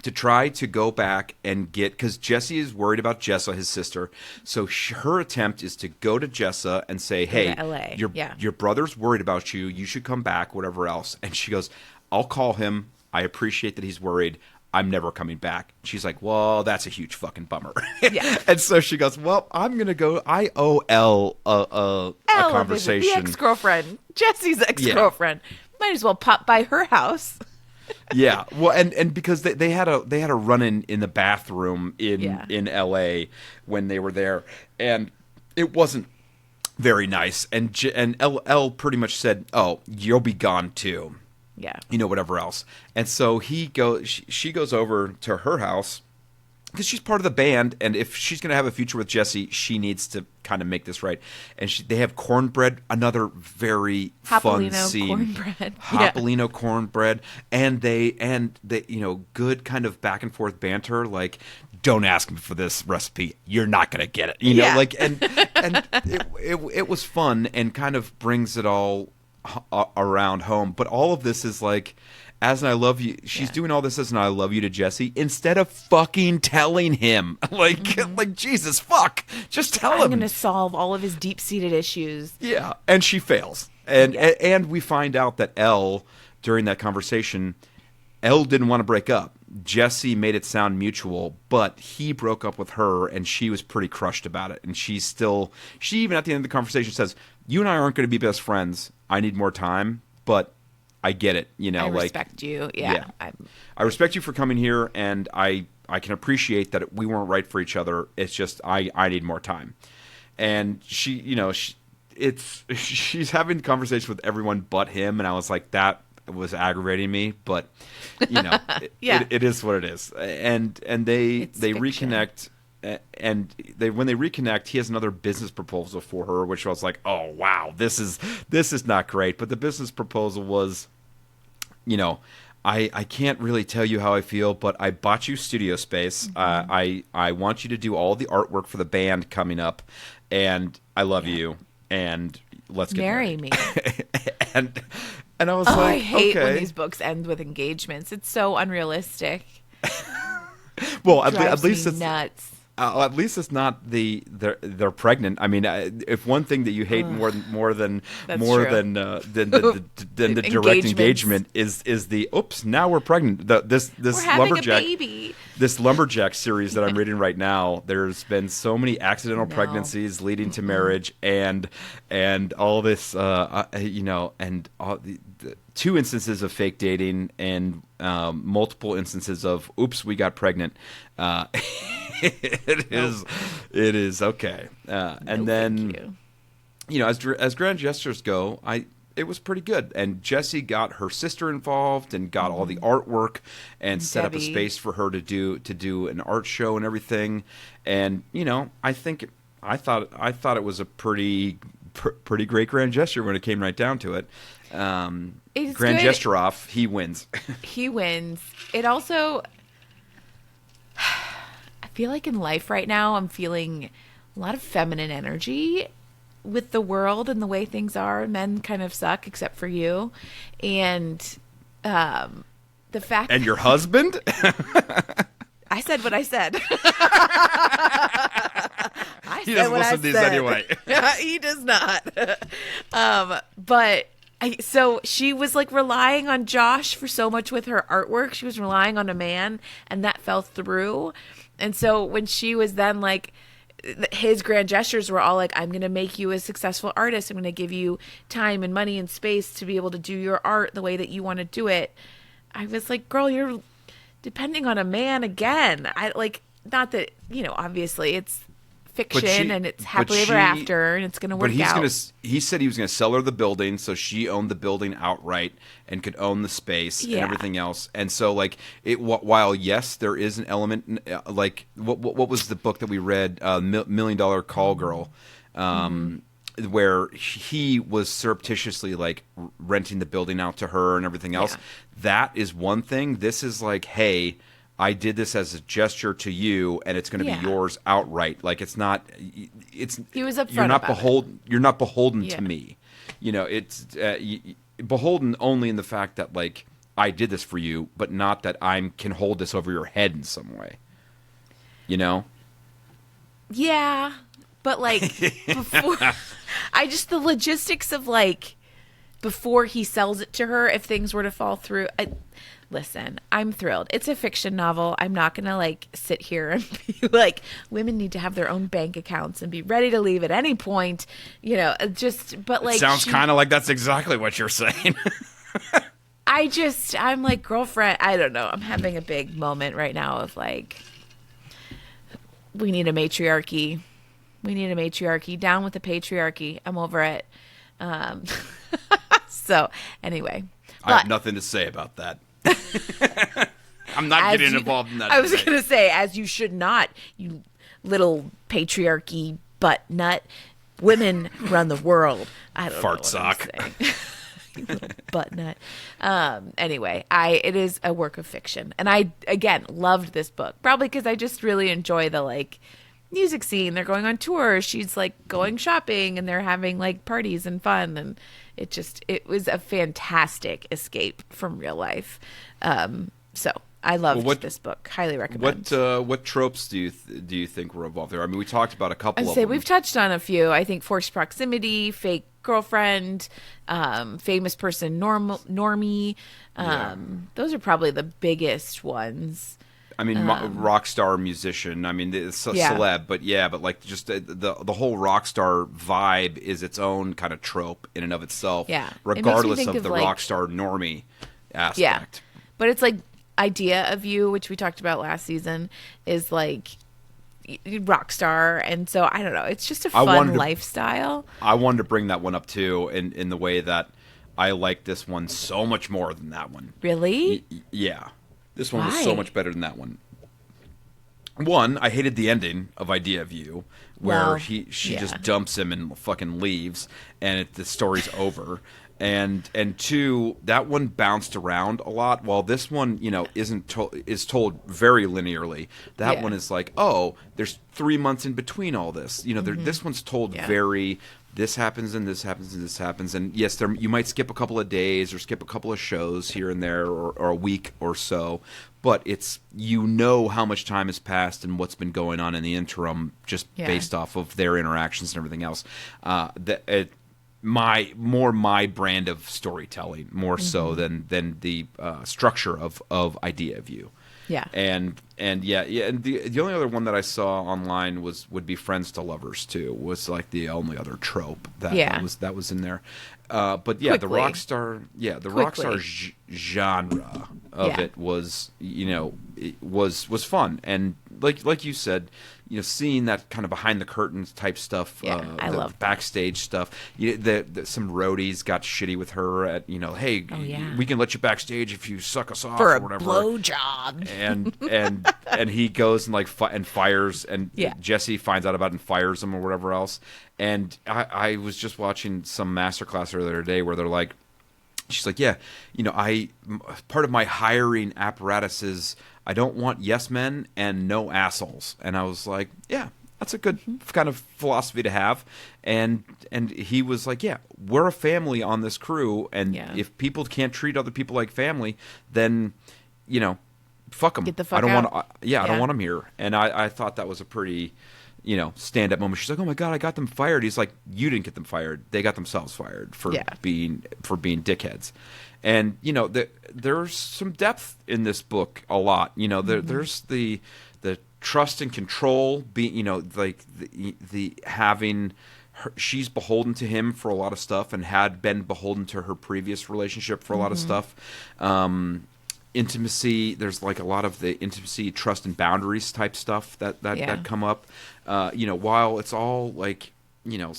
Speaker 1: to try to go back and get, because Jesse is worried about Jessa, his sister. So her attempt is to go to Jessa and say, "Hey,
Speaker 2: to LA.
Speaker 1: Your brother's worried about you. You should come back, whatever else." And she goes, "I'll call him. I appreciate that he's worried. I'm never coming back." She's like, "Well, that's a huge fucking bummer."
Speaker 2: Yeah.
Speaker 1: And so she goes, "Well, I'm going to go. I owe Elle a conversation."
Speaker 2: The ex-girlfriend. Jesse's ex-girlfriend. Might as well pop by her house.
Speaker 1: Yeah, well, and because they had a run-in in the bathroom in L.A. when they were there, and it wasn't very nice. And Elle pretty much said, "Oh, you'll be gone too."
Speaker 2: Yeah.
Speaker 1: Whatever else. And so she goes over to her house because she's part of the band, and if she's going to have a future with Jesse, she needs to kind of make this right. And they have cornbread, another very fun scene.
Speaker 2: Cornbread.
Speaker 1: Hopalino cornbread, and they good kind of back and forth banter, like, "Don't ask me for this recipe, you're not going to get it." And it was fun and kind of brings it all around home. But all of this is like, as an I love you, she's doing all this as an I love you to Jesse instead of fucking telling him. Like Jesus, fuck, just tell him.
Speaker 2: I'm going to solve all of his deep-seated issues.
Speaker 1: Yeah, and she fails. And we find out that Elle, during that conversation, Elle didn't want to break up. Jesse made it sound mutual, but he broke up with her, and she was pretty crushed about it. And she even at the end of the conversation says, "You and I aren't going to be best friends. I need more time, but I get it." I
Speaker 2: respect you. Yeah.
Speaker 1: I respect you for coming here, and I can appreciate that we weren't right for each other. It's just I need more time. And she's having conversations with everyone but him, and I was like, that was aggravating me, but it is what it is. And they reconnect, and when they reconnect, he has another business proposal for her, which I was like, oh wow, this is not great. But the business proposal was, I can't really tell you how I feel, but I bought you studio space. I want you to do all the artwork for the band coming up, and I love you, and let's get
Speaker 2: marry me.
Speaker 1: And I was like,
Speaker 2: I hate
Speaker 1: okay.
Speaker 2: when these books end with engagements. It's so unrealistic.
Speaker 1: Well, at least
Speaker 2: it's
Speaker 1: it's
Speaker 2: nuts.
Speaker 1: At least it's not they're pregnant. I mean, if one thing that you hate more than the direct engagement is the oops, now we're pregnant. This
Speaker 2: we're having
Speaker 1: lumberjack
Speaker 2: a baby.
Speaker 1: This lumberjack series that I'm reading right now. There's been so many accidental pregnancies leading to marriage, and all this, and all the 2 instances of fake dating and multiple instances of oops, we got pregnant. It is okay. And then, as grand gestures go, it was pretty good. And Jessie got her sister involved and got all the artwork and set up a space for her to do an art show and everything. And I thought it was a pretty great grand gesture when it came right down to it. Grand gesture off, he wins.
Speaker 2: He wins. It also, I feel like in life right now, I'm feeling a lot of feminine energy with the world and the way things are. Men kind of suck, except for you. And the fact...
Speaker 1: And your husband?
Speaker 2: I said what I said.
Speaker 1: He doesn't listen to these anyway.
Speaker 2: He does not. So she was like relying on Josh for so much with her artwork. She was relying on a man, and that fell through. And so when she was then like, his grand gestures were all like, I'm going to make you a successful artist. I'm going to give you time and money and space to be able to do your art the way that you want to do it. I was like, girl, you're depending on a man again. Not that, obviously it's fiction and it's happily ever after and it's going to work out.
Speaker 1: He said he was going to sell her the building so she owned the building outright and could own the space and everything else. And so while yes, there is an element like what was the book that we read, $1 Million Call Girl, where he was surreptitiously like renting the building out to her and everything else.
Speaker 2: Yeah.
Speaker 1: That is one thing. This is like, hey, I did this as a gesture to you, and it's going to be yours outright. Like it's not. It's
Speaker 2: he was upfront.
Speaker 1: You're not
Speaker 2: about
Speaker 1: beholden.
Speaker 2: it.
Speaker 1: You're not beholden to me. You know, it's beholden only in the fact that like I did this for you, but not that I can hold this over your head in some way. You know.
Speaker 2: Yeah, but like before, the logistics of like before he sells it to her, if things were to fall through. Listen, I'm thrilled. It's a fiction novel. I'm not going to like sit here and be like, women need to have their own bank accounts and be ready to leave at any point. You know, but like.
Speaker 1: It sounds kind of like that's exactly what you're saying.
Speaker 2: I'm like, girlfriend, I don't know. I'm having a big moment right now of like, we need a matriarchy. We need a matriarchy. Down with the patriarchy. I'm over it. So anyway.
Speaker 1: I have nothing to say about that. I'm not getting involved in that.
Speaker 2: I was going to say, as you should not, you little patriarchy butt nut. Women run the world. I don't
Speaker 1: Fart
Speaker 2: know
Speaker 1: sock.
Speaker 2: You little butt nut. Anyway, it is a work of fiction. And I, again, loved this book. Probably because I just really enjoy the, like, music scene. They're going on tour. She's, like, going shopping. And they're having, like, parties and fun. And it was a fantastic escape from real life. So I loved this book. Highly recommend.
Speaker 1: What tropes do you think were involved there? I mean, we talked about a couple of them.
Speaker 2: We've touched on a few. I think forced proximity, fake girlfriend, famous person, normie. Those are probably the biggest ones.
Speaker 1: I mean, rock star musician. I mean, it's celeb, but like just the whole rock star vibe is its own kind of trope in and of itself.
Speaker 2: Yeah,
Speaker 1: regardless of the like, rock star normie aspect.
Speaker 2: Yeah, but it's like idea of you, which we talked about last season, is like rock star, and so I don't know. It's just a fun lifestyle.
Speaker 1: I wanted to bring that one up too, in the way that I like this one so much more than that one.
Speaker 2: Really?
Speaker 1: Yeah. This one was so much better than that one. One, I hated the ending of Idea of You, where she just dumps him and fucking leaves, and the story's over. And two, that one bounced around a lot, while this one, you know, is told very linearly. That one is like, oh, there's 3 months in between all this. You know, this one's told very. This happens and this happens and this happens, and yes, you might skip a couple of days or skip a couple of shows here and there, or a week or so, but it's how much time has passed and what's been going on in the interim, just based off of their interactions and everything else. My brand of storytelling, more so than the structure of Idea of You.
Speaker 2: Yeah.
Speaker 1: And the only other one that I saw online would be Friends to Lovers too, was like the only other trope that was in there. But yeah, the rock star genre of it was, you know, it was fun, and like you said, you know, seeing that kind of behind the curtains type stuff,
Speaker 2: I love
Speaker 1: backstage stuff. Some roadies got shitty with her at, you know, hey, we can let you backstage if you suck us off
Speaker 2: for
Speaker 1: or whatever.
Speaker 2: a blowjob.
Speaker 1: And he goes and like and fires, and Jesse finds out about it and fires him or whatever else. And I was just watching some masterclass the other day where they're like, she's like, yeah, you know, part of my hiring apparatus is I don't want yes men and no assholes. And I was like, yeah, that's a good kind of philosophy to have. And he was like, yeah, we're a family on this crew, and if people can't treat other people like family, then, you know, fuck them.
Speaker 2: Get the fuck
Speaker 1: I don't
Speaker 2: out.
Speaker 1: want. I don't want them here. And I thought that was a pretty, you know, stand-up moment. She's like, oh my god, I got them fired. He's like, you didn't get them fired. They got themselves fired for being dickheads. And, you know, there's some depth in this book a lot. You know, there's the trust and control, being, you know, like the having her, she's beholden to him for a lot of stuff, and had been beholden to her previous relationship for a lot of stuff. Intimacy, there's like a lot of the intimacy, trust, and boundaries type stuff that come up. You know, while it's all like, you know,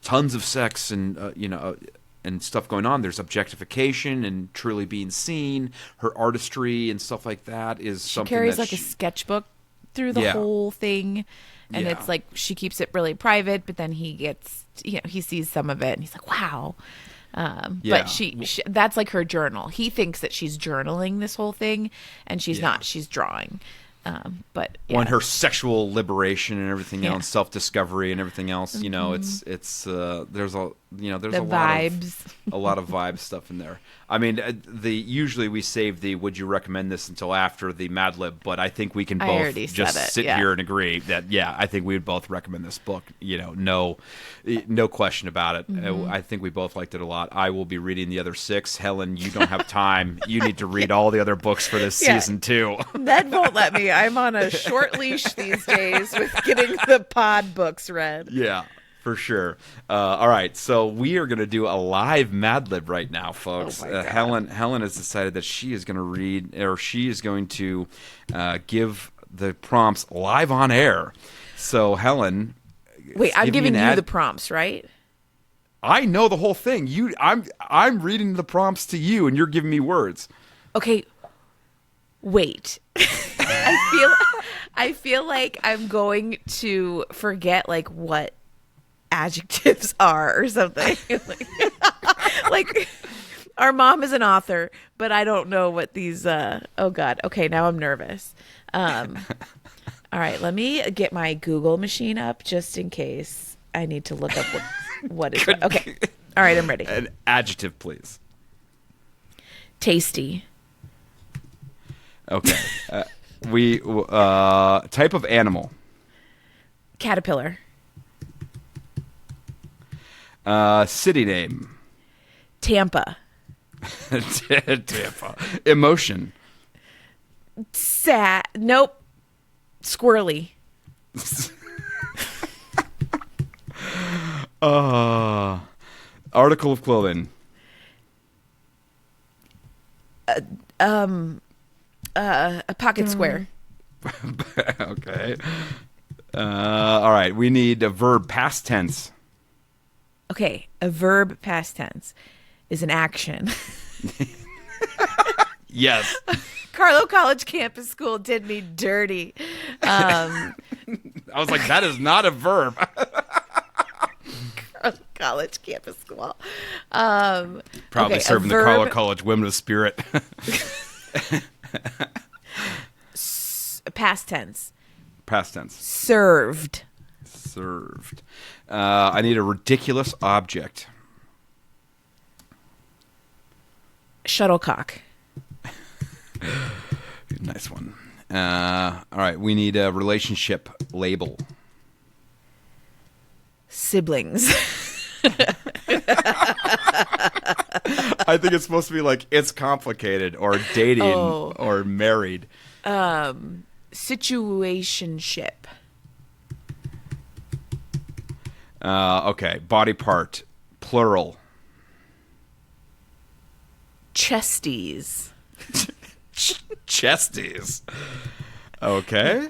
Speaker 1: tons of sex and you know, and stuff going on, there's objectification and truly being seen. Her artistry and stuff like that is something
Speaker 2: carries
Speaker 1: that
Speaker 2: like a sketchbook through the whole thing. And
Speaker 1: Yeah.
Speaker 2: it's like she keeps it really private, but then he gets, he sees some of it and he's like, wow.
Speaker 1: Yeah.
Speaker 2: But she that's like her journal. He thinks that she's journaling this whole thing, and she's not. She's drawing. But yeah.
Speaker 1: On her sexual liberation and everything
Speaker 2: Yeah.
Speaker 1: else, self-discovery and everything else, it's there's a a lot of vibe stuff in there. I mean, usually we save the would you recommend this until after the Mad Lib, but I think we can both just sit here and agree that I think we would both recommend this book. No question about it. I think we both liked it a lot. I will be reading the other 6. Helen, you don't have time. You need to read all the other books for this season too.
Speaker 2: Ned won't let me. I'm on a short leash these days with getting the pod books read.
Speaker 1: Yeah, for sure. All right, so we are going to do a live Mad Lib right now, folks.
Speaker 2: Oh my God.
Speaker 1: Helen has decided that she is going to read, or she is going to give the prompts live on air. So, Helen,
Speaker 2: wait, I'm giving you
Speaker 1: the
Speaker 2: the prompts, right?
Speaker 1: I know the whole thing. I'm reading the prompts to you, and you're giving me words.
Speaker 2: Okay. Wait. I feel like I'm going to forget like what adjectives are or something. like our mom is an author, but I don't know what these oh God. Okay, now I'm nervous. All right, let me get my Google machine up just in case I need to look up what is what. Okay. All right, I'm ready.
Speaker 1: An adjective, please.
Speaker 2: Tasty.
Speaker 1: Okay. We type of animal.
Speaker 2: Caterpillar.
Speaker 1: City name.
Speaker 2: Tampa.
Speaker 1: Tampa. Emotion.
Speaker 2: Sad. Nope. Squirrely.
Speaker 1: Article of clothing.
Speaker 2: A pocket square.
Speaker 1: Okay. All right. We need a verb past tense.
Speaker 2: Okay, a verb past tense is an action.
Speaker 1: Yes.
Speaker 2: Carlo College Campus School did me dirty.
Speaker 1: I was like, that is not a verb.
Speaker 2: Carlo College Campus School.
Speaker 1: Probably
Speaker 2: okay,
Speaker 1: serving the Carlo College Women of Spirit.
Speaker 2: Past tense.
Speaker 1: Past tense.
Speaker 2: Served.
Speaker 1: Served. I need a ridiculous object.
Speaker 2: Shuttlecock.
Speaker 1: Nice one. All right. We need a relationship label.
Speaker 2: Siblings.
Speaker 1: I think it's supposed to be like it's complicated or dating or married.
Speaker 2: Situationship.
Speaker 1: Okay. Body part. Plural.
Speaker 2: Chesties.
Speaker 1: Chesties. Okay.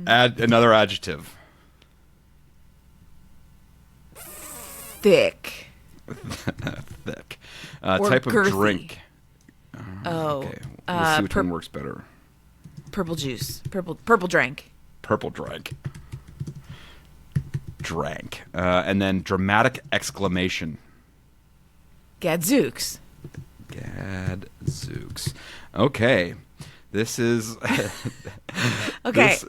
Speaker 1: Add another adjective.
Speaker 2: Thick.
Speaker 1: Thick.
Speaker 2: Or
Speaker 1: Type of
Speaker 2: girthy.
Speaker 1: drink.
Speaker 2: Okay.
Speaker 1: We'll see which one works better.
Speaker 2: Purple juice. Purple drank.
Speaker 1: Purple drank. Drank. And then dramatic exclamation.
Speaker 2: Gadzooks.
Speaker 1: Gadzooks. Okay. This is
Speaker 2: Okay.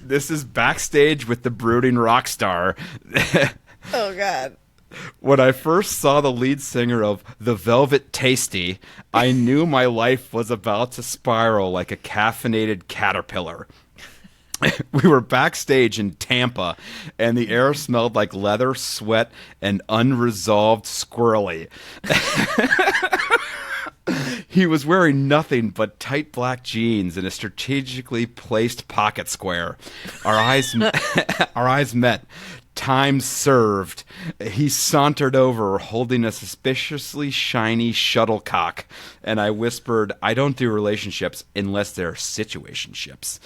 Speaker 1: This is backstage with the brooding rock star.
Speaker 2: Oh God.
Speaker 1: When I first saw the lead singer of The Velvet Tasty, I knew my life was about to spiral like a caffeinated caterpillar. We were backstage in Tampa, and the air smelled like leather, sweat, and unresolved squirrely. He was wearing nothing but tight black jeans and a strategically placed pocket square. Our eyes met. Time served. He sauntered over, holding a suspiciously shiny shuttlecock, and I whispered, "I don't do relationships unless they're situationships."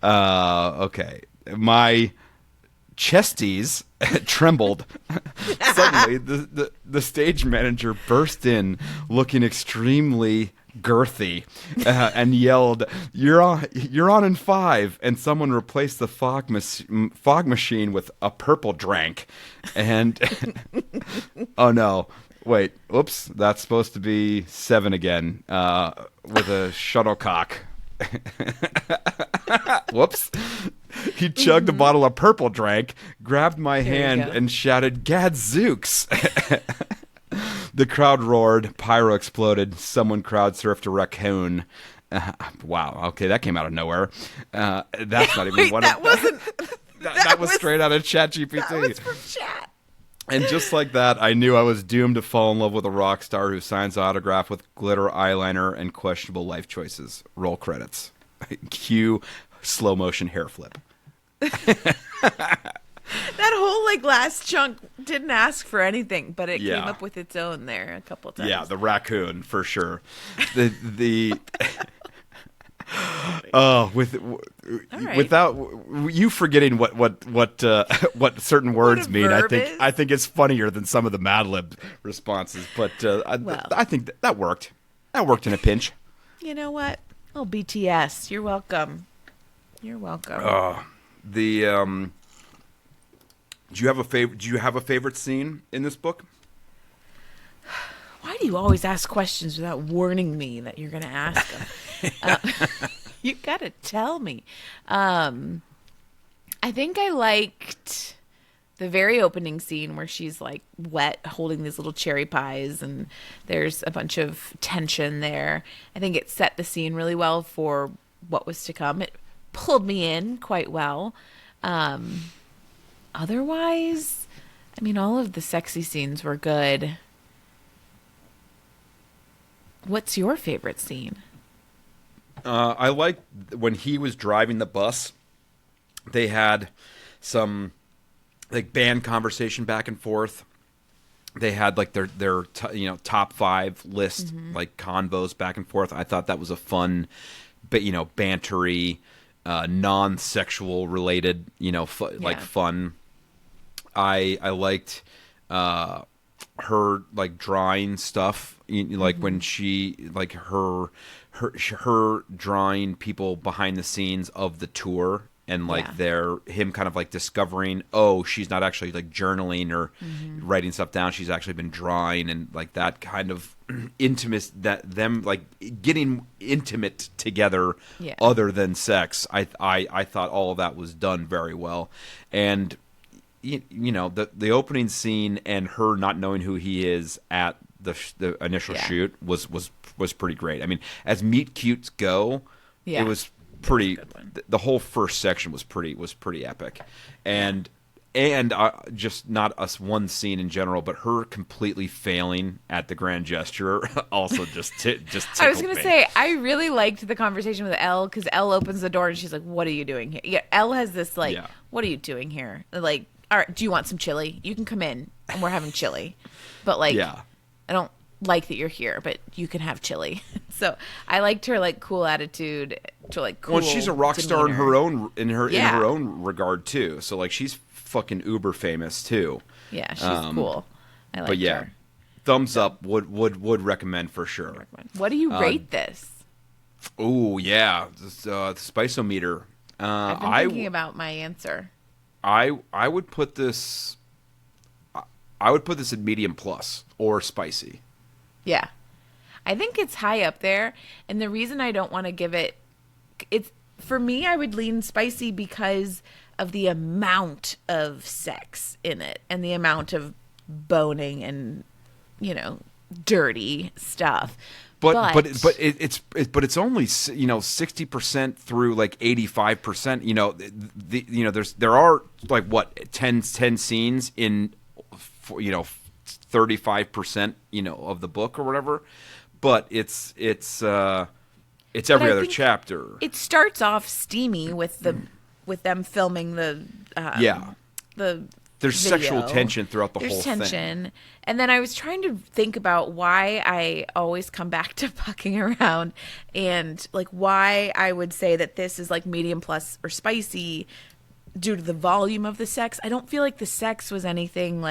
Speaker 1: Okay. My chesties trembled. Suddenly, the stage manager burst in, looking extremely girthy, and yelled, "You're on in 5!" And someone replaced the fog machine with a purple drank, and oh no, wait, oops, that's supposed to be 7 again, with a shuttlecock. Whoops. He chugged a bottle of purple drank, grabbed my hand, and shouted, "Gadzooks!" The crowd roared. Pyro exploded. Someone crowd surfed a raccoon. Wow. Okay, that came out of nowhere. That's not even
Speaker 2: Wait,
Speaker 1: one.
Speaker 2: That wasn't.
Speaker 1: That was straight out of ChatGPT.
Speaker 2: That was from chat.
Speaker 1: And just like that, I knew I was doomed to fall in love with a rock star who signs autograph with glitter eyeliner and questionable life choices. Roll credits. Cue slow motion hair flip.
Speaker 2: That whole last chunk didn't ask for anything, but it
Speaker 1: Yeah.
Speaker 2: came up with its own there a couple times.
Speaker 1: Yeah, the raccoon for sure. The oh,
Speaker 2: right.
Speaker 1: without you forgetting what certain words
Speaker 2: a
Speaker 1: mean,
Speaker 2: verb
Speaker 1: I think it's funnier than some of the Mad Lib responses. But I think that worked. That worked in a pinch.
Speaker 2: You know what? Oh, BTS, you're welcome. You're welcome.
Speaker 1: Do you have a favorite scene in this book?
Speaker 2: Why do you always ask questions without warning me that you're going to ask them? You got to tell me. I think I liked the very opening scene where she's wet holding these little cherry pies and there's a bunch of tension there. I think it set the scene really well for what was to come. It pulled me in quite well. Otherwise, I mean, all of the sexy scenes were good. What's your favorite scene?
Speaker 1: I like when he was driving the bus. They had some band conversation back and forth. They had their top 5 list convos back and forth. I thought that was a fun, but bantery, non-sexual related fun. I liked her drawing stuff, when she her drawing people behind the scenes of the tour, and him kind of discovering, oh, she's not actually journaling or writing stuff down, she's actually been drawing, and that kind of intimate, that them getting intimate together other than sex. I thought all of that was done very well. And the opening scene and her not knowing who he is at the initial shoot was pretty great. I mean, as meet cutes go, it was pretty. The whole first section was pretty epic, and just not us one scene in general, but her completely failing at the grand gesture also just
Speaker 2: I was gonna
Speaker 1: me.
Speaker 2: say, I really liked the conversation with Elle, because Elle opens the door and she's like, "What are you doing here?" Yeah, Elle has this "What are you doing here?" All right, do you want some chili? You can come in and we're having chili. But I don't like that you're here, but you can have chili. So I liked her cool attitude to cool.
Speaker 1: Well, she's a rock star in her own in her own regard too. So she's fucking uber famous too.
Speaker 2: Yeah, she's cool. I like her.
Speaker 1: Thumbs up. Would recommend for sure.
Speaker 2: What do you rate this?
Speaker 1: Oh yeah, the Spice-O-Meter.
Speaker 2: I've been thinking about my answer.
Speaker 1: I would put this. I would put this at medium plus or spicy.
Speaker 2: Yeah, I think it's high up there, and the reason I don't want to give it's for me, I would lean spicy because of the amount of sex in it and the amount of boning and dirty stuff.
Speaker 1: But it's only 60% through 85%. There are 10 scenes in 35% of the book or whatever, but it's every other chapter.
Speaker 2: It starts off steamy with them filming the
Speaker 1: There's
Speaker 2: video.
Speaker 1: sexual tension throughout the whole
Speaker 2: There's
Speaker 1: thing.
Speaker 2: tension. And then I was trying to think about why I always come back to fucking around, and why I would say that this is medium plus or spicy due to the volume of the sex. I don't feel like the sex was anything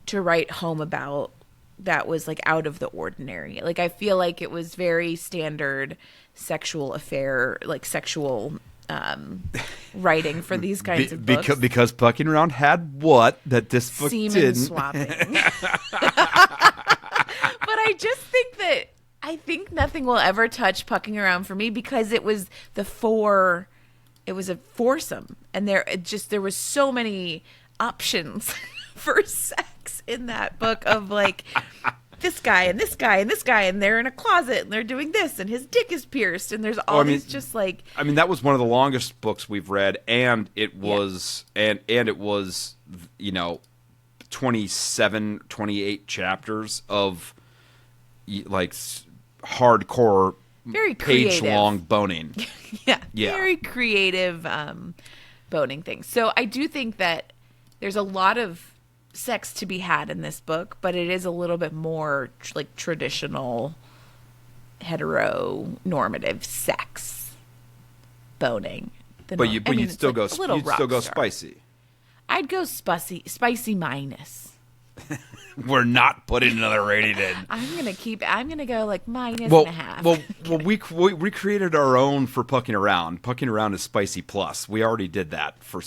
Speaker 2: to write home about that was like out of the ordinary. Like I feel like it was very standard sexual affair, like sexual writing for these kinds of books.
Speaker 1: Because Pucking Around had what that this book
Speaker 2: Semen
Speaker 1: didn't.
Speaker 2: swapping. But I just think that I think nothing will ever touch Pucking Around for me because it was it was a foursome, and there was so many options for sex in that book of like this guy and this guy and this guy, and they're in a closet and they're doing this and his dick is pierced and there's all these just like.
Speaker 1: I mean, that was one of the longest books we've read, and it was and it was 27, 28 chapters of like hardcore,
Speaker 2: very
Speaker 1: page-long boning.
Speaker 2: yeah, very creative boning things. So I do think that there's a lot of sex to be had in this book, but it is a little bit more like traditional heteronormative sex boning.
Speaker 1: But you'd still go spicy.
Speaker 2: I'd go spicy minus.
Speaker 1: We're not putting another rating in.
Speaker 2: I'm gonna go like minus and a half.
Speaker 1: Well, we created our own for Pucking Around. Pucking Around is spicy plus. We already did that for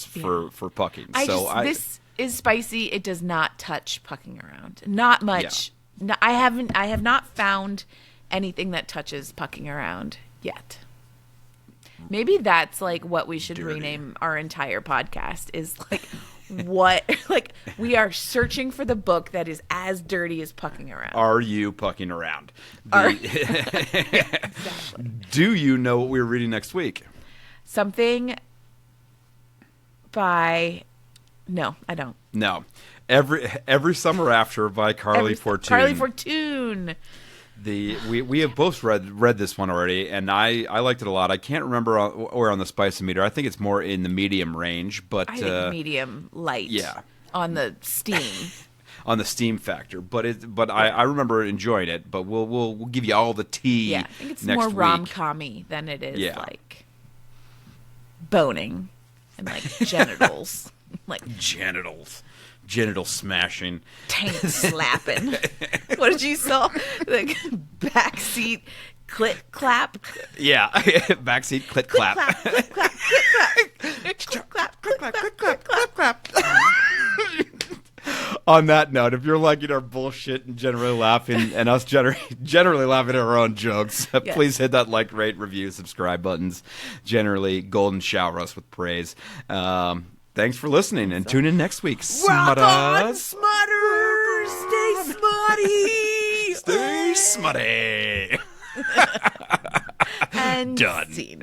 Speaker 1: Pucking.
Speaker 2: This is spicy. It does not touch Pucking Around. Not much. Yeah. No, I have not found anything that touches Pucking Around yet. Maybe that's like what we should rename our entire podcast is like what like we are searching for the book that is as dirty as Pucking Around.
Speaker 1: Are you Pucking Around?
Speaker 2: Exactly.
Speaker 1: Do you know what we're reading next week?
Speaker 2: Something by No, I don't.
Speaker 1: No. Every Summer After by Carly Fortune.
Speaker 2: Carly Fortune.
Speaker 1: We have both read this one already, and I liked it a lot. I can't remember where on the spice meter. I think it's more in the medium range, but
Speaker 2: I think medium light.
Speaker 1: Yeah.
Speaker 2: On the steam.
Speaker 1: On the steam factor, but I remember enjoying it. But we'll give you all the tea.
Speaker 2: Yeah, I think it's
Speaker 1: next
Speaker 2: more
Speaker 1: week.
Speaker 2: rom-com-y than it is like boning and like genitals, like
Speaker 1: genital smashing,
Speaker 2: taint slapping. What did you saw? Like backseat clit clap.
Speaker 1: Yeah, backseat clit clap.
Speaker 2: Clit clap, clit clap, clit clap, clit clap, clit clap.
Speaker 1: On that note, if you're liking our bullshit and generally laughing, and us generally laughing at our own jokes, please hit that like, rate, review, subscribe buttons. Generally, golden shower us with praise. Thanks for listening, and tune in next week.
Speaker 2: Rock on, Smutters! Stay smutty!
Speaker 1: Stay smutty!
Speaker 2: And
Speaker 1: done.
Speaker 2: Scene.